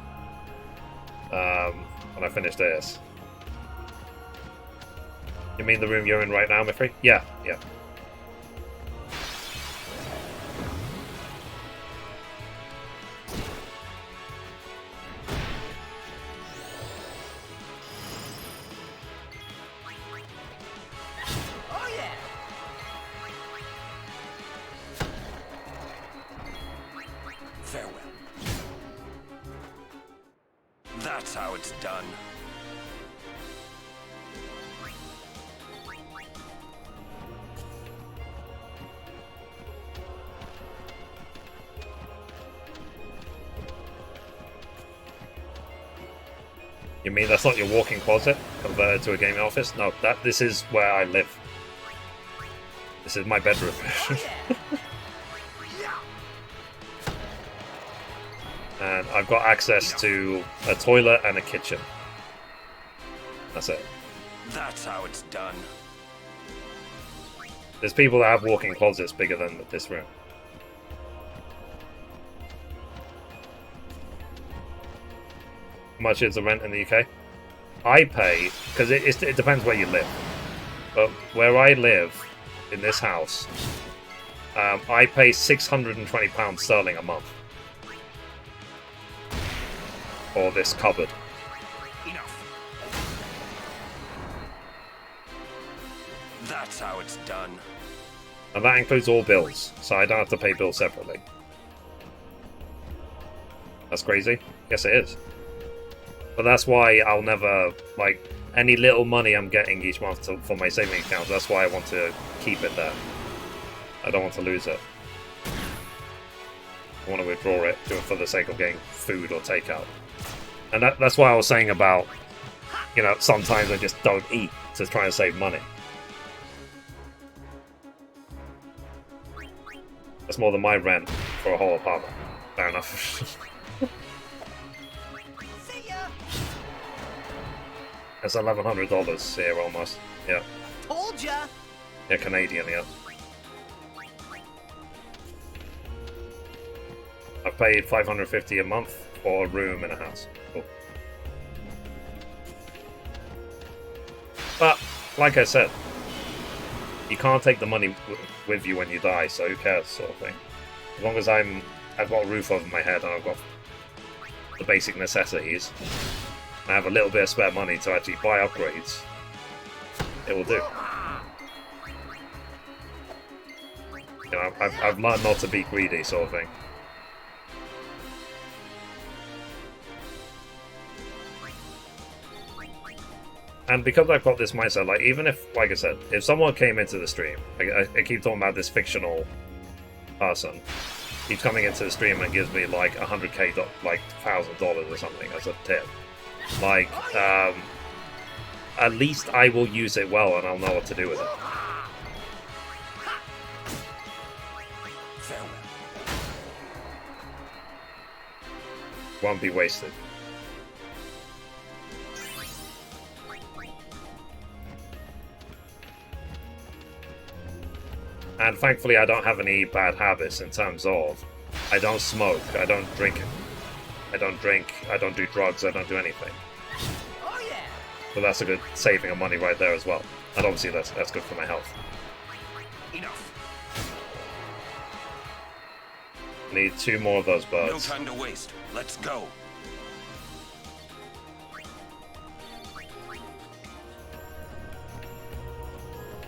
When I finish this. You mean the room you're in right now, Mithrie? Yeah, yeah. Oh yeah. Farewell. That's how it's done. You mean that's not your walk-in closet converted to a gaming office? No, this is where I live. This is my bedroom. And I've got access to a toilet and a kitchen. That's it. That's how it's done. There's people that have walk-in closets bigger than this room. How much is the rent in the UK? I pay, because it depends where you live. But where I live, in this house, I pay £620 sterling a month. For this cupboard. Enough. That's how it's done. And that includes all bills, so I don't have to pay bills separately. That's crazy? Yes, it is. But that's why I'll never, like, any little money I'm getting each month for my saving account, that's why I want to keep it there. I don't want to lose it. I want to withdraw it for the sake of getting food or takeout. And that's why I was saying about, you know, sometimes I just don't eat to try and save money. That's more than my rent for a whole apartment. Fair enough. See ya. It's $1,100 here almost. Yeah. Told ya. Yeah, Canadian, yeah. I've paid $550 a month for a room in a house. Cool. But, like I said, you can't take the money with you when you die, so who cares, sort of thing. As long as I've got a roof over my head and I've got the basic necessities, I have a little bit of spare money to actually buy upgrades, it will do. You know, I've learned not to be greedy, sort of thing. And because I've got this mindset, like, even if, like I said, if someone came into the stream, I keep talking about this fictional person, keeps coming into the stream and gives me like $100K, like $1,000 or something as a tip. Like, at least I will use it well and I'll know what to do with it. Won't be wasted. And thankfully I don't have any bad habits in terms of I don't smoke, I don't drink, I don't do drugs, I don't do anything. Oh yeah. So that's a good saving of money right there as well. And obviously that's good for my health. Enough. Need 2 more of those birds. No time to waste. Let's go.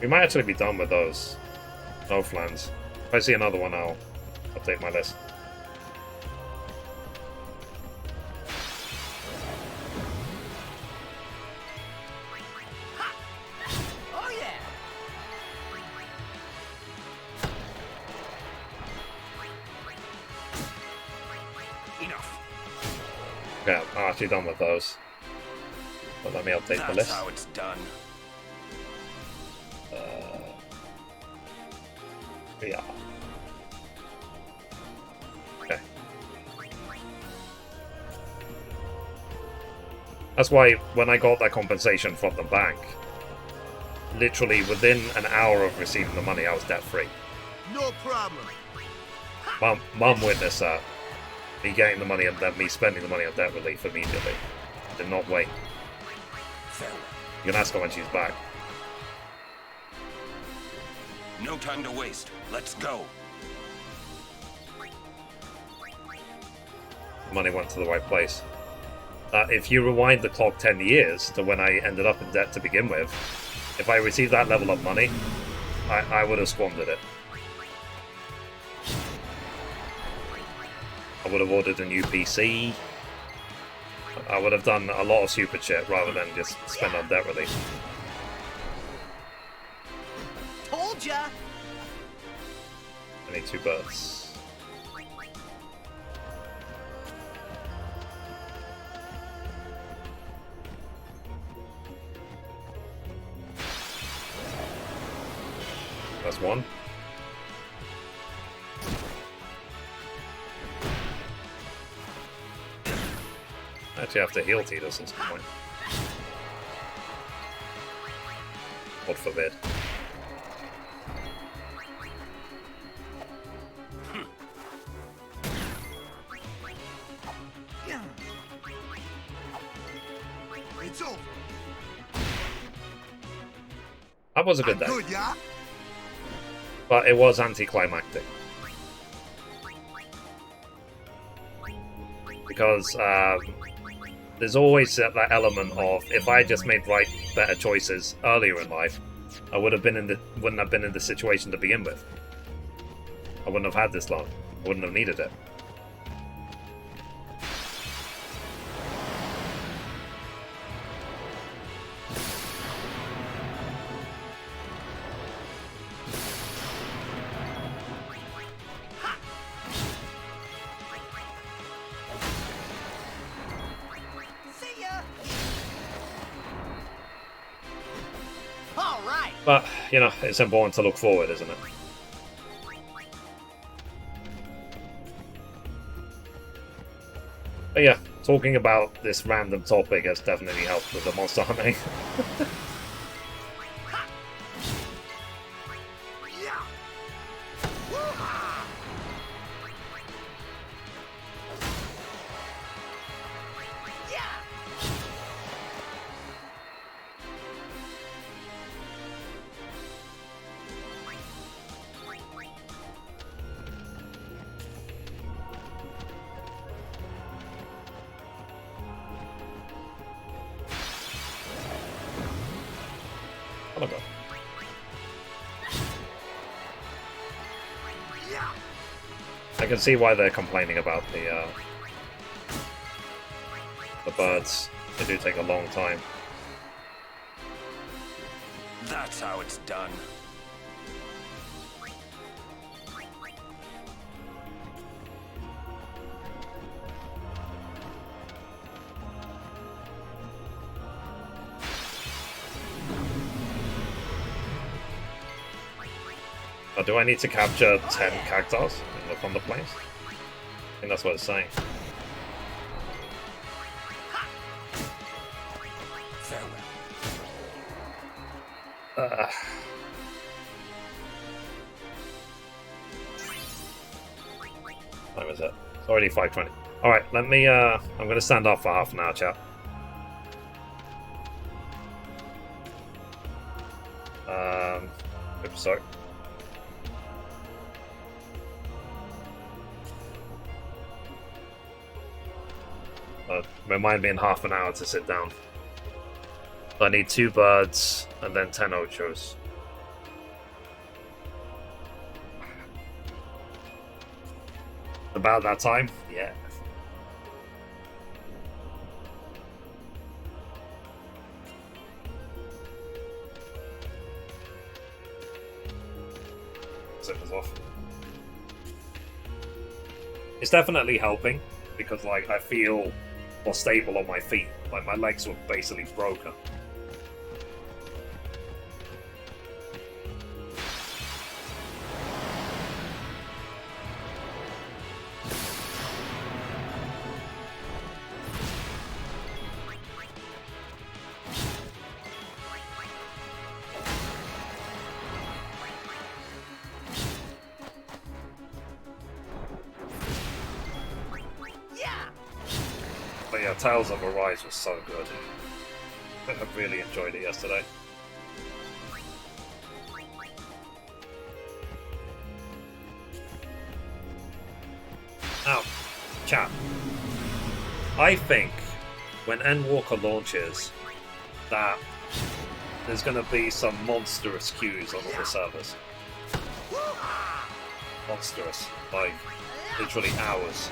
We might actually be done with those Northlands. If I see another one, I'll update my list. Oh yeah. Enough. Yeah, I'm actually done with those. But let me update the That's list. how it's done. Yeah. Okay. That's why when I got that compensation from the bank, literally within an hour of receiving the money, I was debt-free. No problem. Mum witnessed that. Me getting the money and then me spending the money on debt relief immediately. Did not wait. You can ask her when she's back. No time to waste. Let's go. Money went to the right place. If you rewind the clock 10 years to when I ended up in debt to begin with, if I received that level of money, I would have squandered it. I would have ordered a new PC. I would have done a lot of stupid shit rather than just spend on debt relief. Told ya. I need 2 birds. That's 1. I actually have to heal Tidus at some point. God forbid. It's over. That was a good day. Good, yeah? But it was anticlimactic. Because there's always that element of if I just made better choices earlier in life, I wouldn't have been in the situation to begin with. I wouldn't have had this long. I wouldn't have needed it. See ya. All right. But, you know, it's important to look forward, isn't it? But yeah, talking about this random topic has definitely helped with the monster hunting. Yeah. Yeah. Oh my god. Yeah. I can see why they're complaining about the birds. They do take a long time. That's how it's done. Do I need to capture 10 cactuars from the plains? I think that's what it's saying. Farewell. Time is it? It's already 5:20. Alright, let me, I'm gonna stand off for half an hour, chat. Oops, sorry. Remind me in half an hour to sit down. I need 2 birds and then 10 ochos. About that time? Yeah. Zippers off. It's definitely helping because, like, I feel more stable on my feet. Like, my legs were basically broken. But yeah, Tales of Arise was so good. I really enjoyed it yesterday. Now, chat. I think when Endwalker launches, that there's going to be some monstrous queues on all the servers. Monstrous. Like, literally hours.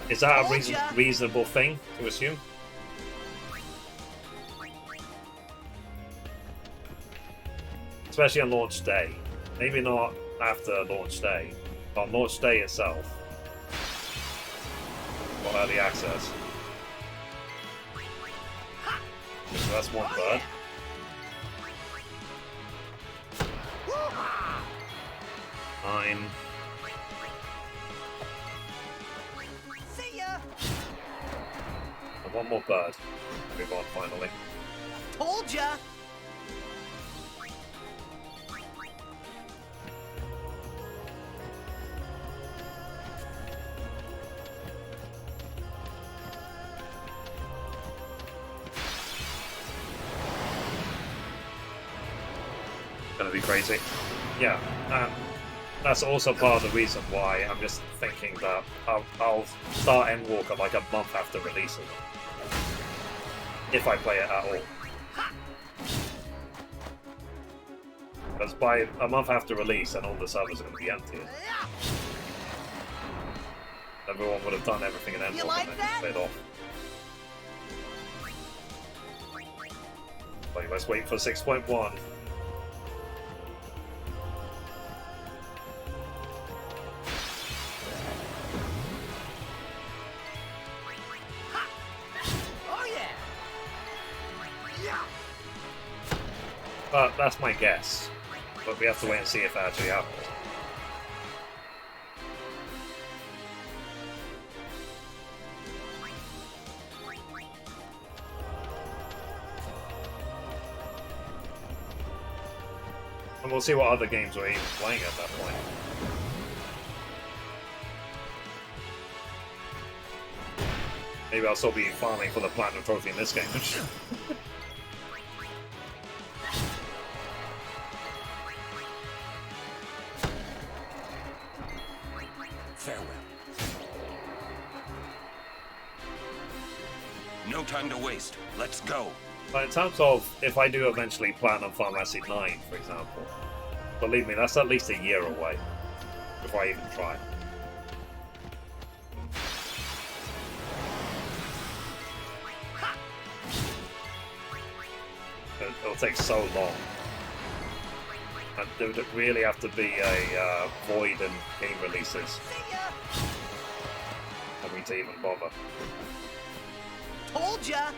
Is that a reasonable thing to assume? Especially on launch day. Maybe not after launch day, but on launch day itself. Or early access. So that's 1 bird. Nine. See ya! And 1 more bird. Move on finally. Told ya! Gonna be crazy. Yeah, that's also part of the reason why I'm just thinking that I'll start Endwalker like a month after release of it. If I play it at all. Because by a month after release, then all the servers are going to be empty. Everyone would have done everything in Endwalker like and then that? just played off. Wait, let's wait for 6.1. But that's my guess. But we have to wait and see if that actually happens. And we'll see what other games we're even playing at that point. Maybe I'll still be farming for the Platinum Trophy in this game. Farewell. No time to waste. Let's go. But in terms of if I do eventually Platinum Pharmacy 9, for example, believe me, that's at least a year away before I even try. It'll take so long. And there would really have to be a void in game releases See ya! for me to even bother. Told ya!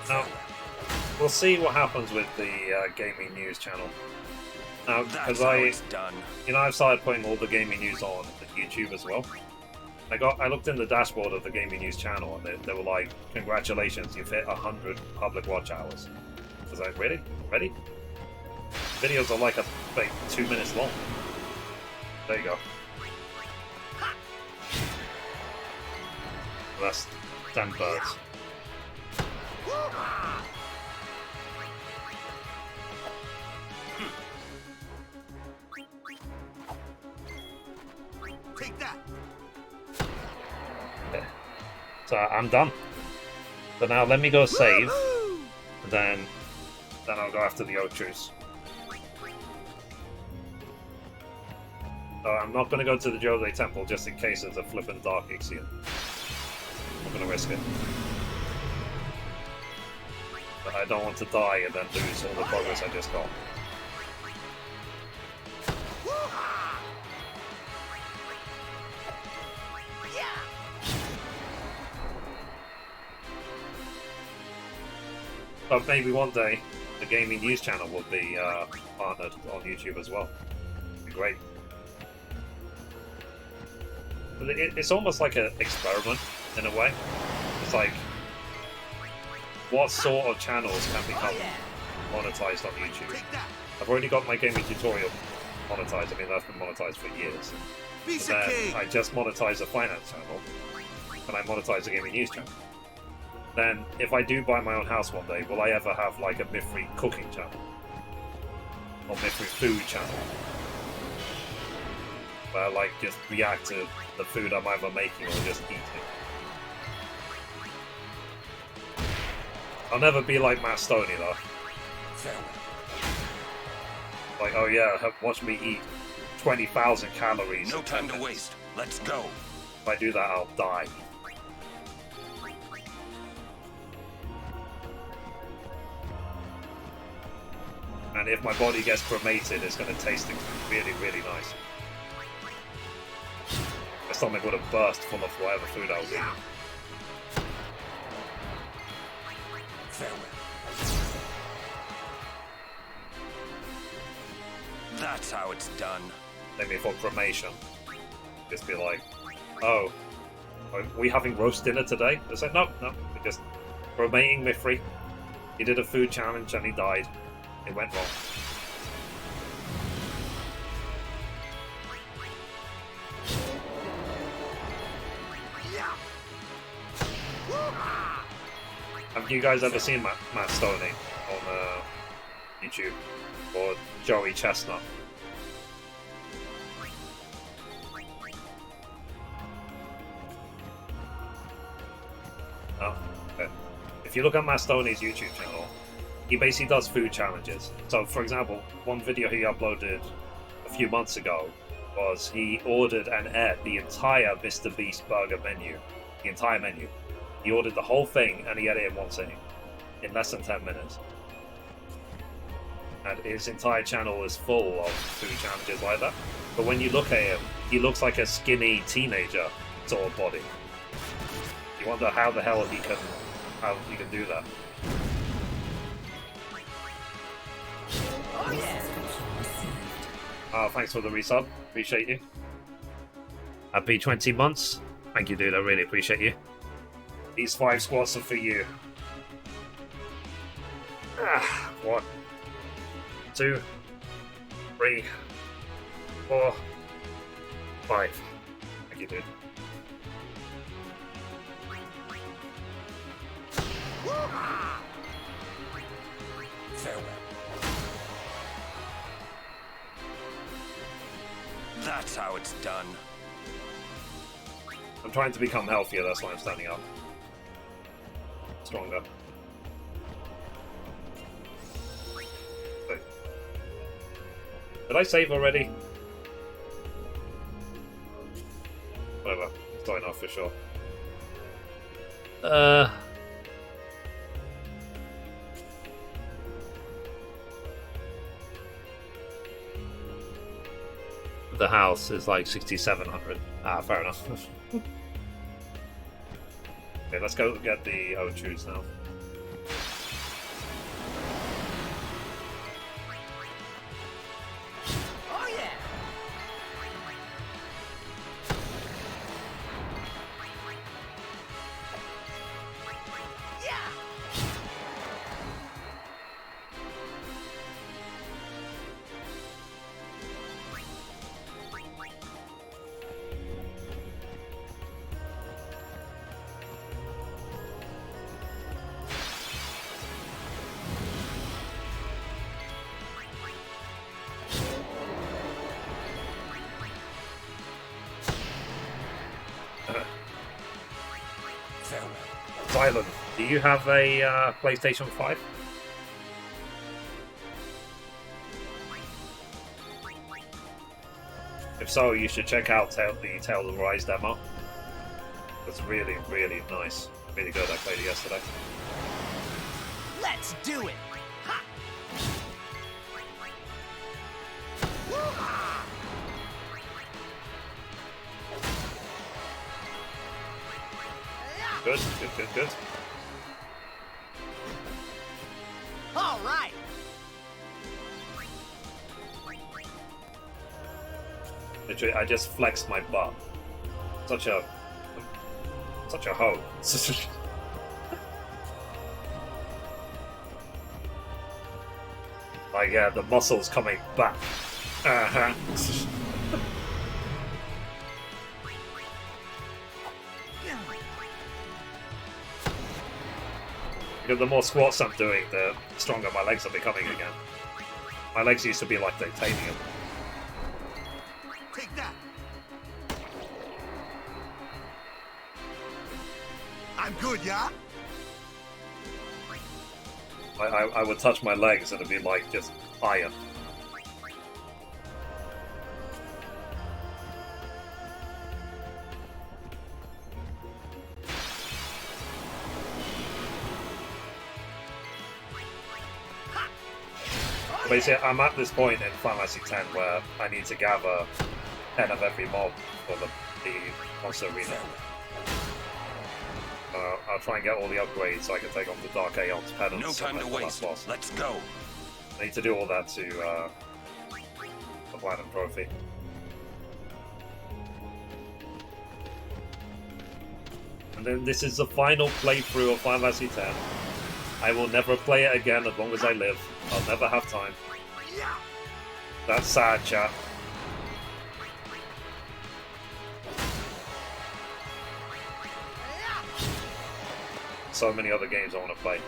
Now, we'll see what happens with the gaming news channel. Now, That's because how it's done. I've started putting all the gaming news on YouTube as well. I looked in the dashboard of the gaming news channel, and they were like, "Congratulations, you've hit 100 public watch hours." I was like, "Really? Ready?" Videos are like 2 minutes long. There you go. That's 10 birds. Take that! Okay. So I'm done. So now let me go save, and then I'll go after the Ochus. So I'm not going to go to the Jose Temple just in case there's a flippin' Dark Ixion. I'm going to risk it. But I don't want to die and then lose all the progress I just got. But maybe one day the gaming news channel will be partnered on YouTube as well. It'd be great. But it's almost like an experiment in a way. It's like, what sort of channels can become monetized on YouTube? I've already got my gaming tutorial monetized. I mean, that's been monetized for years. And then I just monetized a finance channel, and I monetized a gaming news channel. Then, if I do buy my own house one day, will I ever have like a Mithrie cooking channel? Or Mithrie food channel? Where I like just react to the food I'm either making or just eating. I'll never be like Matt Stoney though. Like, oh yeah, watch me eat 20,000 calories. No time to waste. Let's go. If I do that, I'll die. And if my body gets cremated, it's going to taste really, really nice. My stomach would have burst full of whatever food I was eating. That's how it's done. Maybe for cremation. Just be like, oh, are we having roast dinner today? It's like, no, we're just cremating Mithrie. He did a food challenge and he died. It went wrong. Have you guys ever seen Matt Stoney on YouTube? Or Joey Chestnut? No? Okay. If you look at Matt Stoney's YouTube channel, he basically does food challenges. So, for example, one video he uploaded a few months ago was he ordered and ate the entire Mr. Beast burger menu. The entire menu. He ordered the whole thing and he ate it in one sitting. In less than 10 minutes. And his entire channel is full of food challenges like that. But when you look at him, he looks like a skinny teenager sort of body. You wonder how the hell he can do that. Thanks for the resub. Appreciate you. Happy 20 months. Thank you, dude. I really appreciate you. These 5 squats are for you. 1, 2, 3, 4, 5. Thank you, dude. Farewell. That's how it's done. I'm trying to become healthier, that's why I'm standing up. Stronger. Wait. Did I save already? Whatever. Starting off for sure. The house is like 6,700. Ah, fair enough. Okay, let's go get the O2s now. Oh yeah. Yeah. Farewell. Silent, do you have a PlayStation 5? If so, you should check out the Tales of Rise demo. It's really, really nice. Really good. I played it yesterday. Let's do it. Ha. Woo-ha. Yeah. Good, good, good, good. All right. Literally, I just flexed my butt. Such a hoe. Like, yeah, the muscles coming back. Uh-huh. Because the more squats I'm doing, the stronger my legs are becoming again. My legs used to be like titanium. Take that. I'm good, yeah? I would touch my legs and it'd be like just iron. Basically, I'm at this point in Final Fantasy X where I need to gather 10 of every mob for the monster arena. I'll try and get all the upgrades so I can take on the Dark Aeon's pedals. No time to waste. Let's go. I need to do all that to the Platinum Trophy. And then this is the final playthrough of Final Fantasy X. I will never play it again as long as I live. I'll never have time. That's sad, chat. So many other games I want to play.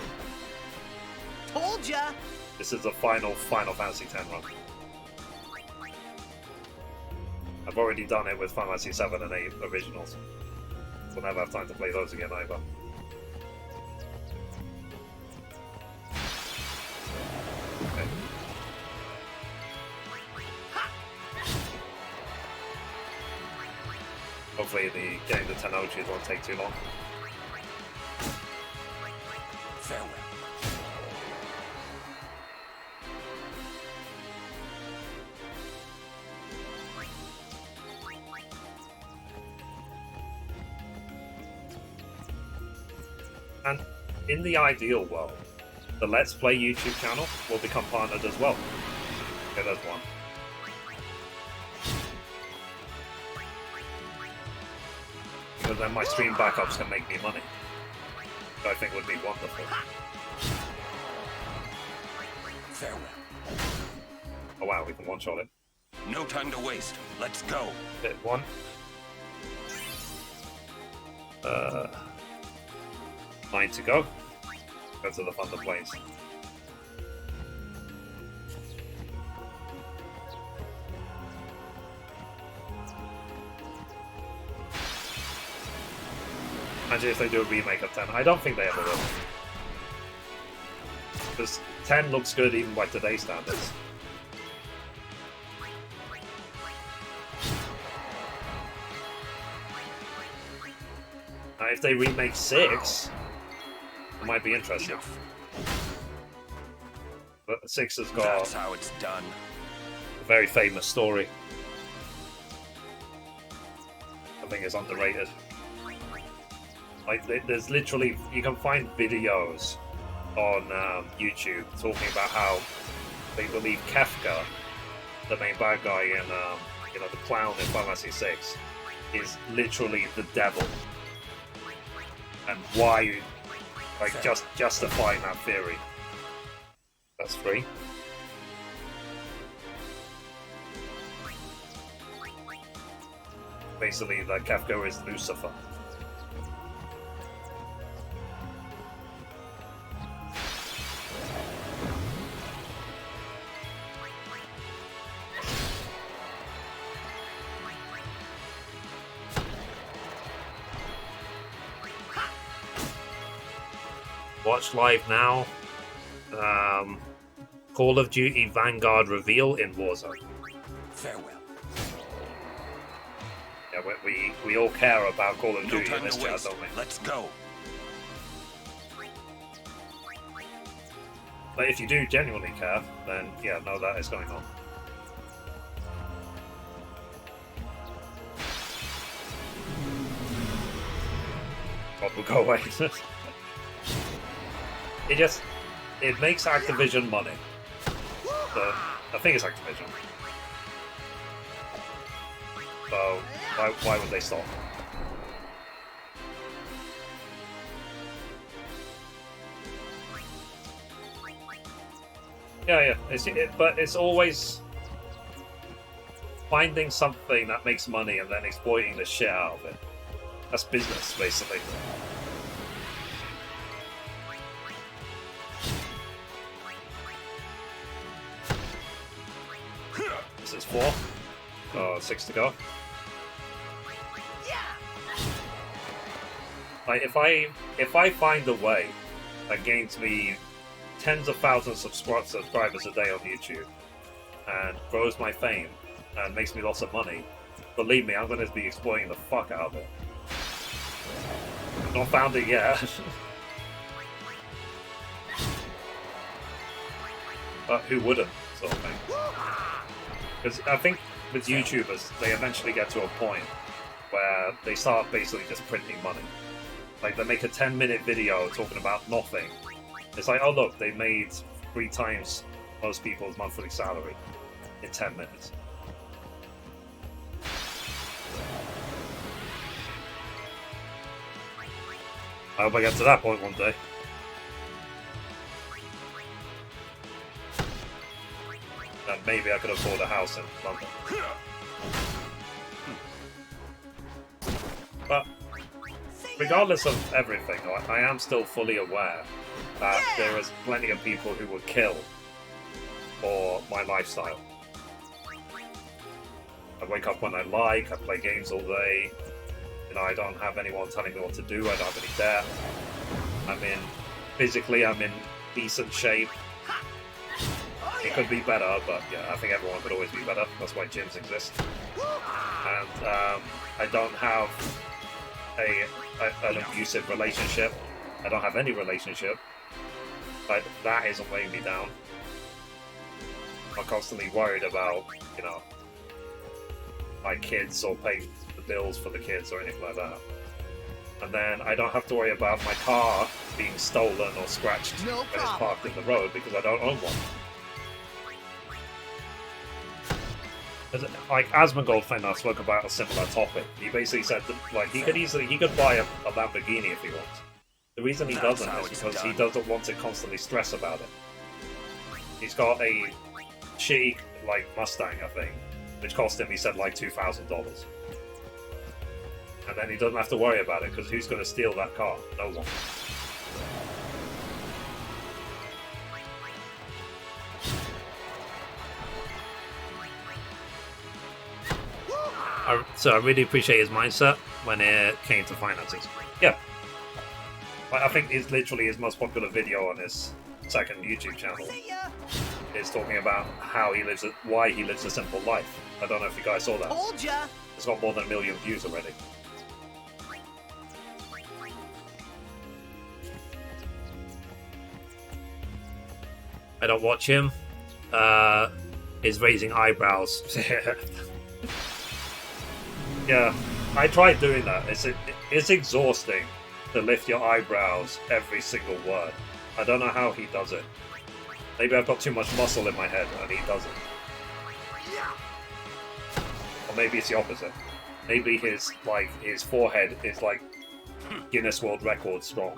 Told ya. This is the final Final Fantasy X run. I've already done it with Final Fantasy 7 and 8 originals. So I'll never have time to play those again either. Okay. Hopefully the getting the Tenouchis won't take too long. Farewell. And in the ideal world, the Let's Play YouTube channel will become partnered as well. Okay, there's one. Because then my stream backups can make me money. Which I think would be wonderful. Farewell. Oh wow, we can one-shot it. No time to waste. Let's go. Hit one. Nine to go. Go to the Thunder Plains. Imagine if they do a remake of 10. I don't think they ever will. Because 10 looks good even by today's standards. Now, if they remake 6, it might be interesting. But 6 has got That's how it's done. a very famous story. I think it's underrated. Like, there's literally, you can find videos on YouTube talking about how they believe Kefka, the main bad guy in, the clown in Final Fantasy 6, is literally the devil, and why, like, just justifying that theory. That's free. Basically, that Kefka is Lucifer. Watch live now. Call of Duty Vanguard reveal in Warzone. Farewell. Yeah, we all care about Call of No Duty in time this to chat, waste. don't we? Let's go. But if you do genuinely care, then yeah, know that is going on. God will go away. It makes Activision money. So, I think it's Activision. So why would they stop? Yeah. But it's always finding something that makes money and then exploiting the shit out of it. That's business, basically. This is 4. Oh, 6 to go. Like, if I find a way that gains me tens of thousands of subscribers a day on YouTube and grows my fame and makes me lots of money, believe me, I'm going to be exploiting the fuck out of it. Not found it yet. But who wouldn't, sort of thing. Because I think with YouTubers, they eventually get to a point where they start basically just printing money. Like, they make a 10-minute video talking about nothing. It's like, oh look, they made 3 times most people's monthly salary in 10 minutes. I hope I get to that point one day. And maybe I could afford a house in London. But regardless of everything, I am still fully aware that there is plenty of people who would kill for my lifestyle. I wake up when I like, I play games all day, I don't have anyone telling me what to do, I don't have any debt. Physically I'm in decent shape. It could be better, but yeah, I think everyone could always be better. That's why gyms exist. And I don't have an abusive relationship. I don't have any relationship. But that isn't weighing me down. I'm constantly worried about, my kids or paying the bills for the kids or anything like that. And then I don't have to worry about my car being stolen or scratched when it's parked in the road because I don't own one. Like Asmongold Fenner spoke about a similar topic. He basically said that, like, he could buy a Lamborghini if he wants. The reason he doesn't is because he doesn't want to constantly stress about it. He's got a shitty, like, Mustang, I think, which cost him, he said, like $2,000. And then he doesn't have to worry about it because who's going to steal that car? No one. So I really appreciate his mindset when it came to finances. Yeah, I think it's literally his most popular video on his second YouTube channel. See ya. Is talking about how he lives, why he lives a simple life. I don't know if you guys saw that. Told ya. It's got more than 1 million views already. I don't watch him. Is raising eyebrows. Yeah, I tried doing that. It's exhausting to lift your eyebrows every single word. I don't know how he does it. Maybe I've got too much muscle in my head and he doesn't. Or maybe it's the opposite. Maybe his forehead is like Guinness World Record strong.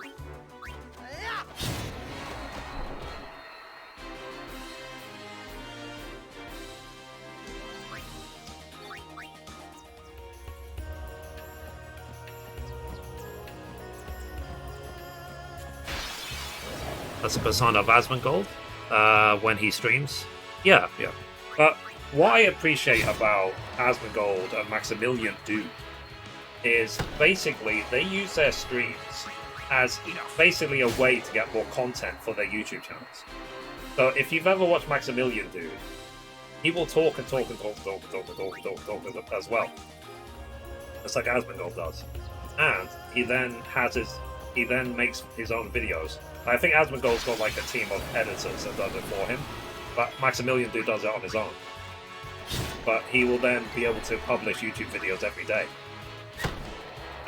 That's a persona of Asmongold when he streams. Yeah. But what I appreciate about Asmongold and Maximilian do is basically they use their streams as basically a way to get more content for their YouTube channels. So if you've ever watched Maximilian do, he will talk as well. Just like Asmongold does. And he then makes his own videos. I think Asmongold's got like a team of editors that does it for him, but Maximilian does it on his own. But he will then be able to publish YouTube videos every day.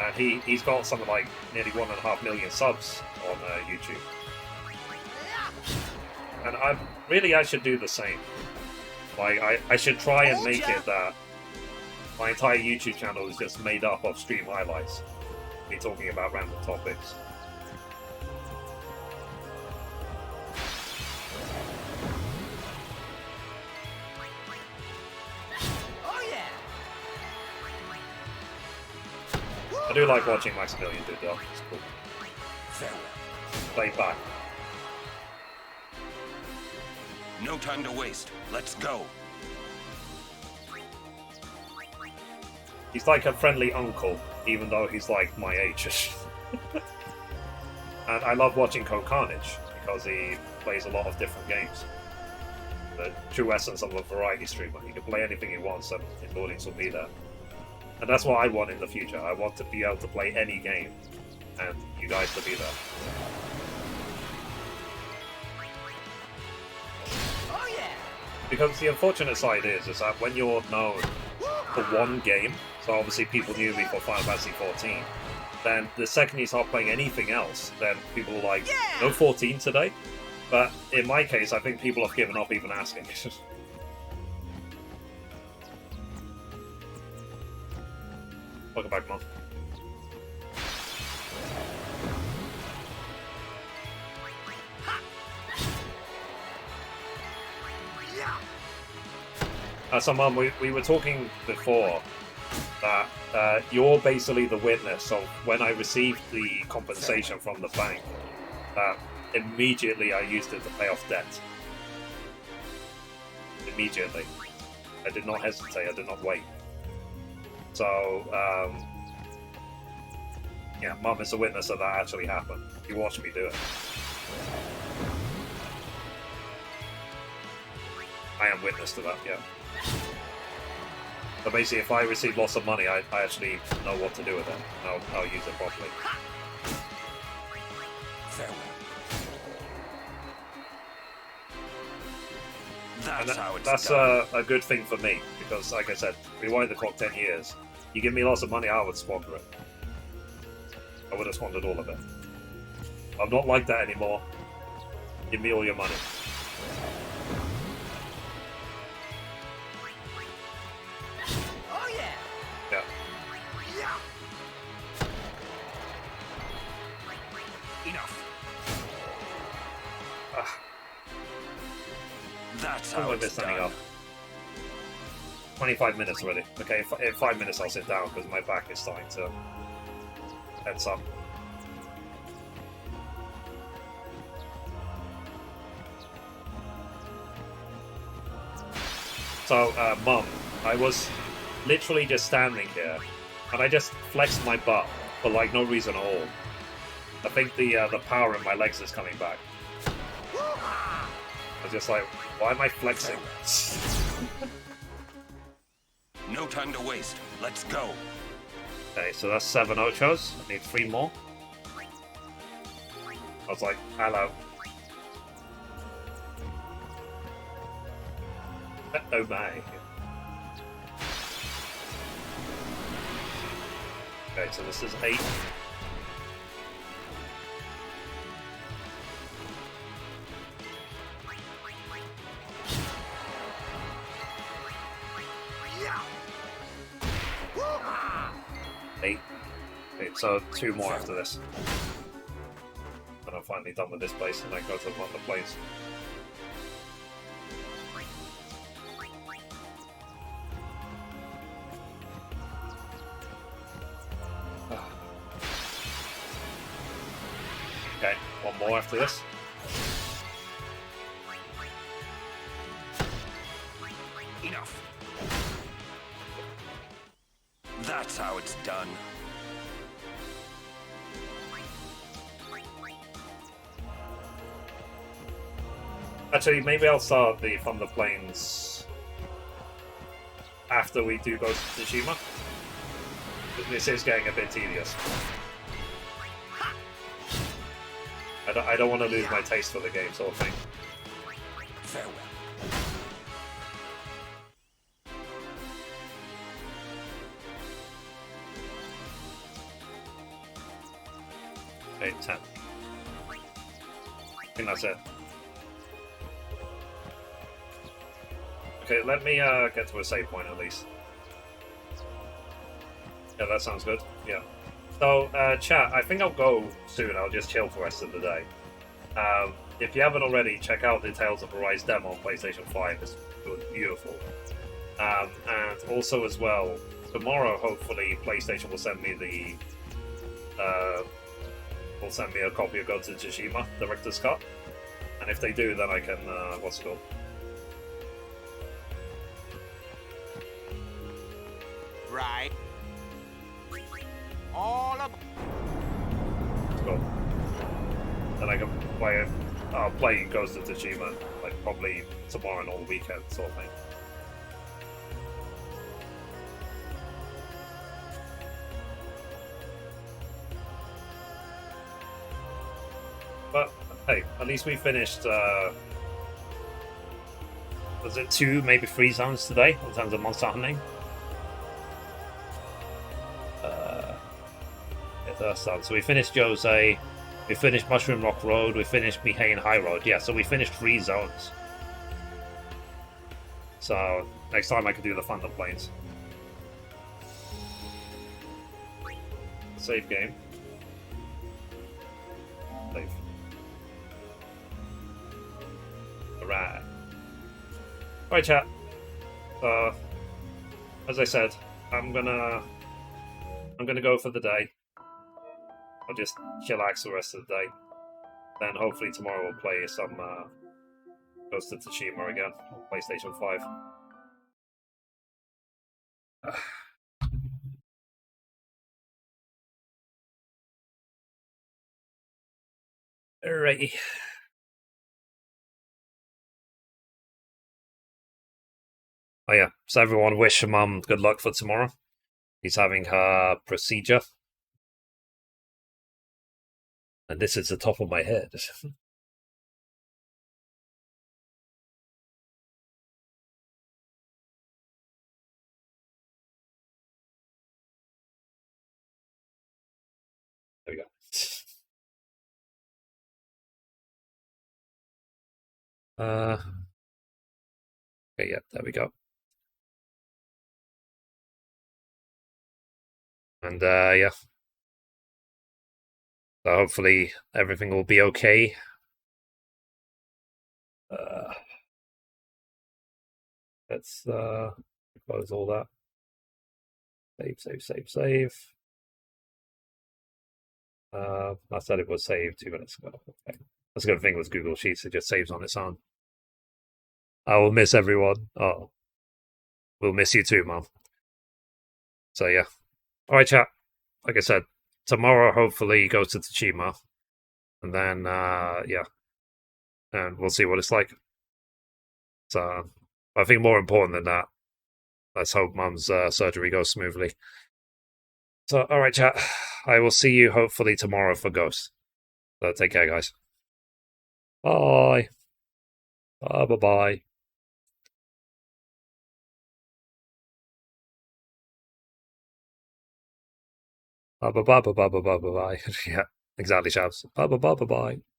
And he's got something like nearly 1.5 million subs on YouTube. And I should do the same. Like I should try and make it that my entire YouTube channel is just made up of stream highlights. Me talking about random topics. I do like watching Maximilian do though. It's cool. Play back. No time to waste. Let's go. He's like a friendly uncle, even though he's like my age. And I love watching Carnage because he plays a lot of different games. The true essence of a variety streamer. He can play anything he wants and his audience will be there. And that's what I want in the future. I want to be able to play any game and you guys to be there. Oh yeah. Because the unfortunate side is that when you're known for one game, so obviously people knew me for Final Fantasy 14, then the second you start playing anything else, then people are like, no 14 today? But in my case, I think people have given up even asking. Welcome back, Mom. So, Mom, we were talking before that you're basically the witness of when I received the compensation from the bank. Immediately I used it to pay off debt. Immediately. I did not hesitate, I did not wait. So, yeah, Mum is a witness that that actually happened. You watched me do it. I am witness to that, yeah. So basically, if I receive lots of money, I actually know what to do with it. I'll use it properly. Farewell. That's a good thing for me, because like I said, rewind the clock 10 years. You give me lots of money, I would squander it. I would have squandered all of it. I'm not like that anymore. Give me all your money. Oh yeah. Yeah. Enough. Ah, That's I'm how gonna it's miss something done. up. 25 minutes already. Okay, in 5 minutes I'll sit down because my back is starting to tense up. So, Mum, I was literally just standing here and I just flexed my butt for like no reason at all. I think the power in my legs is coming back. I was just like, why am I flexing? No time to waste. Let's go. Okay, so that's 7 Ochos. I need 3 more. I was like, hello. Oh my. Okay, so this is 8. Okay, so 2 more after this. And I'm finally done with this place and I go to one of the planes. Okay, 1 more after this. Enough. That's how it's done. Actually, maybe I'll start the Thunder Plains after we do go to Tsushima. This is getting a bit tedious. I don't want to lose my taste for the game, sort of thing. Farewell. Okay, 10. I think that's it. Okay, let me get to a save point at least. Yeah, that sounds good. Yeah. So, chat, I think I'll go soon. I'll just chill for the rest of the day. If you haven't already, check out the Tales of Arise demo on PlayStation 5. It's beautiful. And also as well, tomorrow, hopefully, PlayStation will send me a copy of Ghost of Tsushima Director's Cut. And if they do, then I can, what's it called? Right. All about. Cool. Then I can play it. I'll play Ghost of Tsushima like probably tomorrow and all weekend sort of thing. But hey, at least we finished. Was it 2, maybe 3 zones today in terms of monster hunting? That's done. So we finished Jose, we finished Mushroom Rock Road, we finished Mihane High Road. Yeah, so we finished 3 zones. So next time I can do the Thunder Plains. Save game. Save. Alright. Alright, chat. As I said, I'm gonna go for the day. I'll just chillax the rest of the day. Then hopefully tomorrow we'll play some Ghost of Tsushima again on PlayStation 5. Alrighty. Oh yeah, so everyone wish Mum good luck for tomorrow. He's having her procedure. And this is the top of my head. There we go. Okay, yeah, there we go. And yeah. So hopefully everything will be okay. Let's close all that. Save. I said it was saved 2 minutes ago. Okay. That's a good thing with Google Sheets, it just saves on its own. I will miss everyone. Oh. We'll miss you too, Mum. So yeah. Alright, chat. Like I said, tomorrow hopefully goes to Tsushima. and then yeah, and we'll see what it's like. So I think more important than that, let's hope Mum's surgery goes smoothly. So all right, chat. I will see you hopefully tomorrow for Ghost. So take care, guys. Bye. Bye. Bye. Bye. Bye. Bye. Bye. Bye. Bye. Bye. Bye. Yeah, exactly, chaps. Bye. Bye. Bye. Bye. Bye.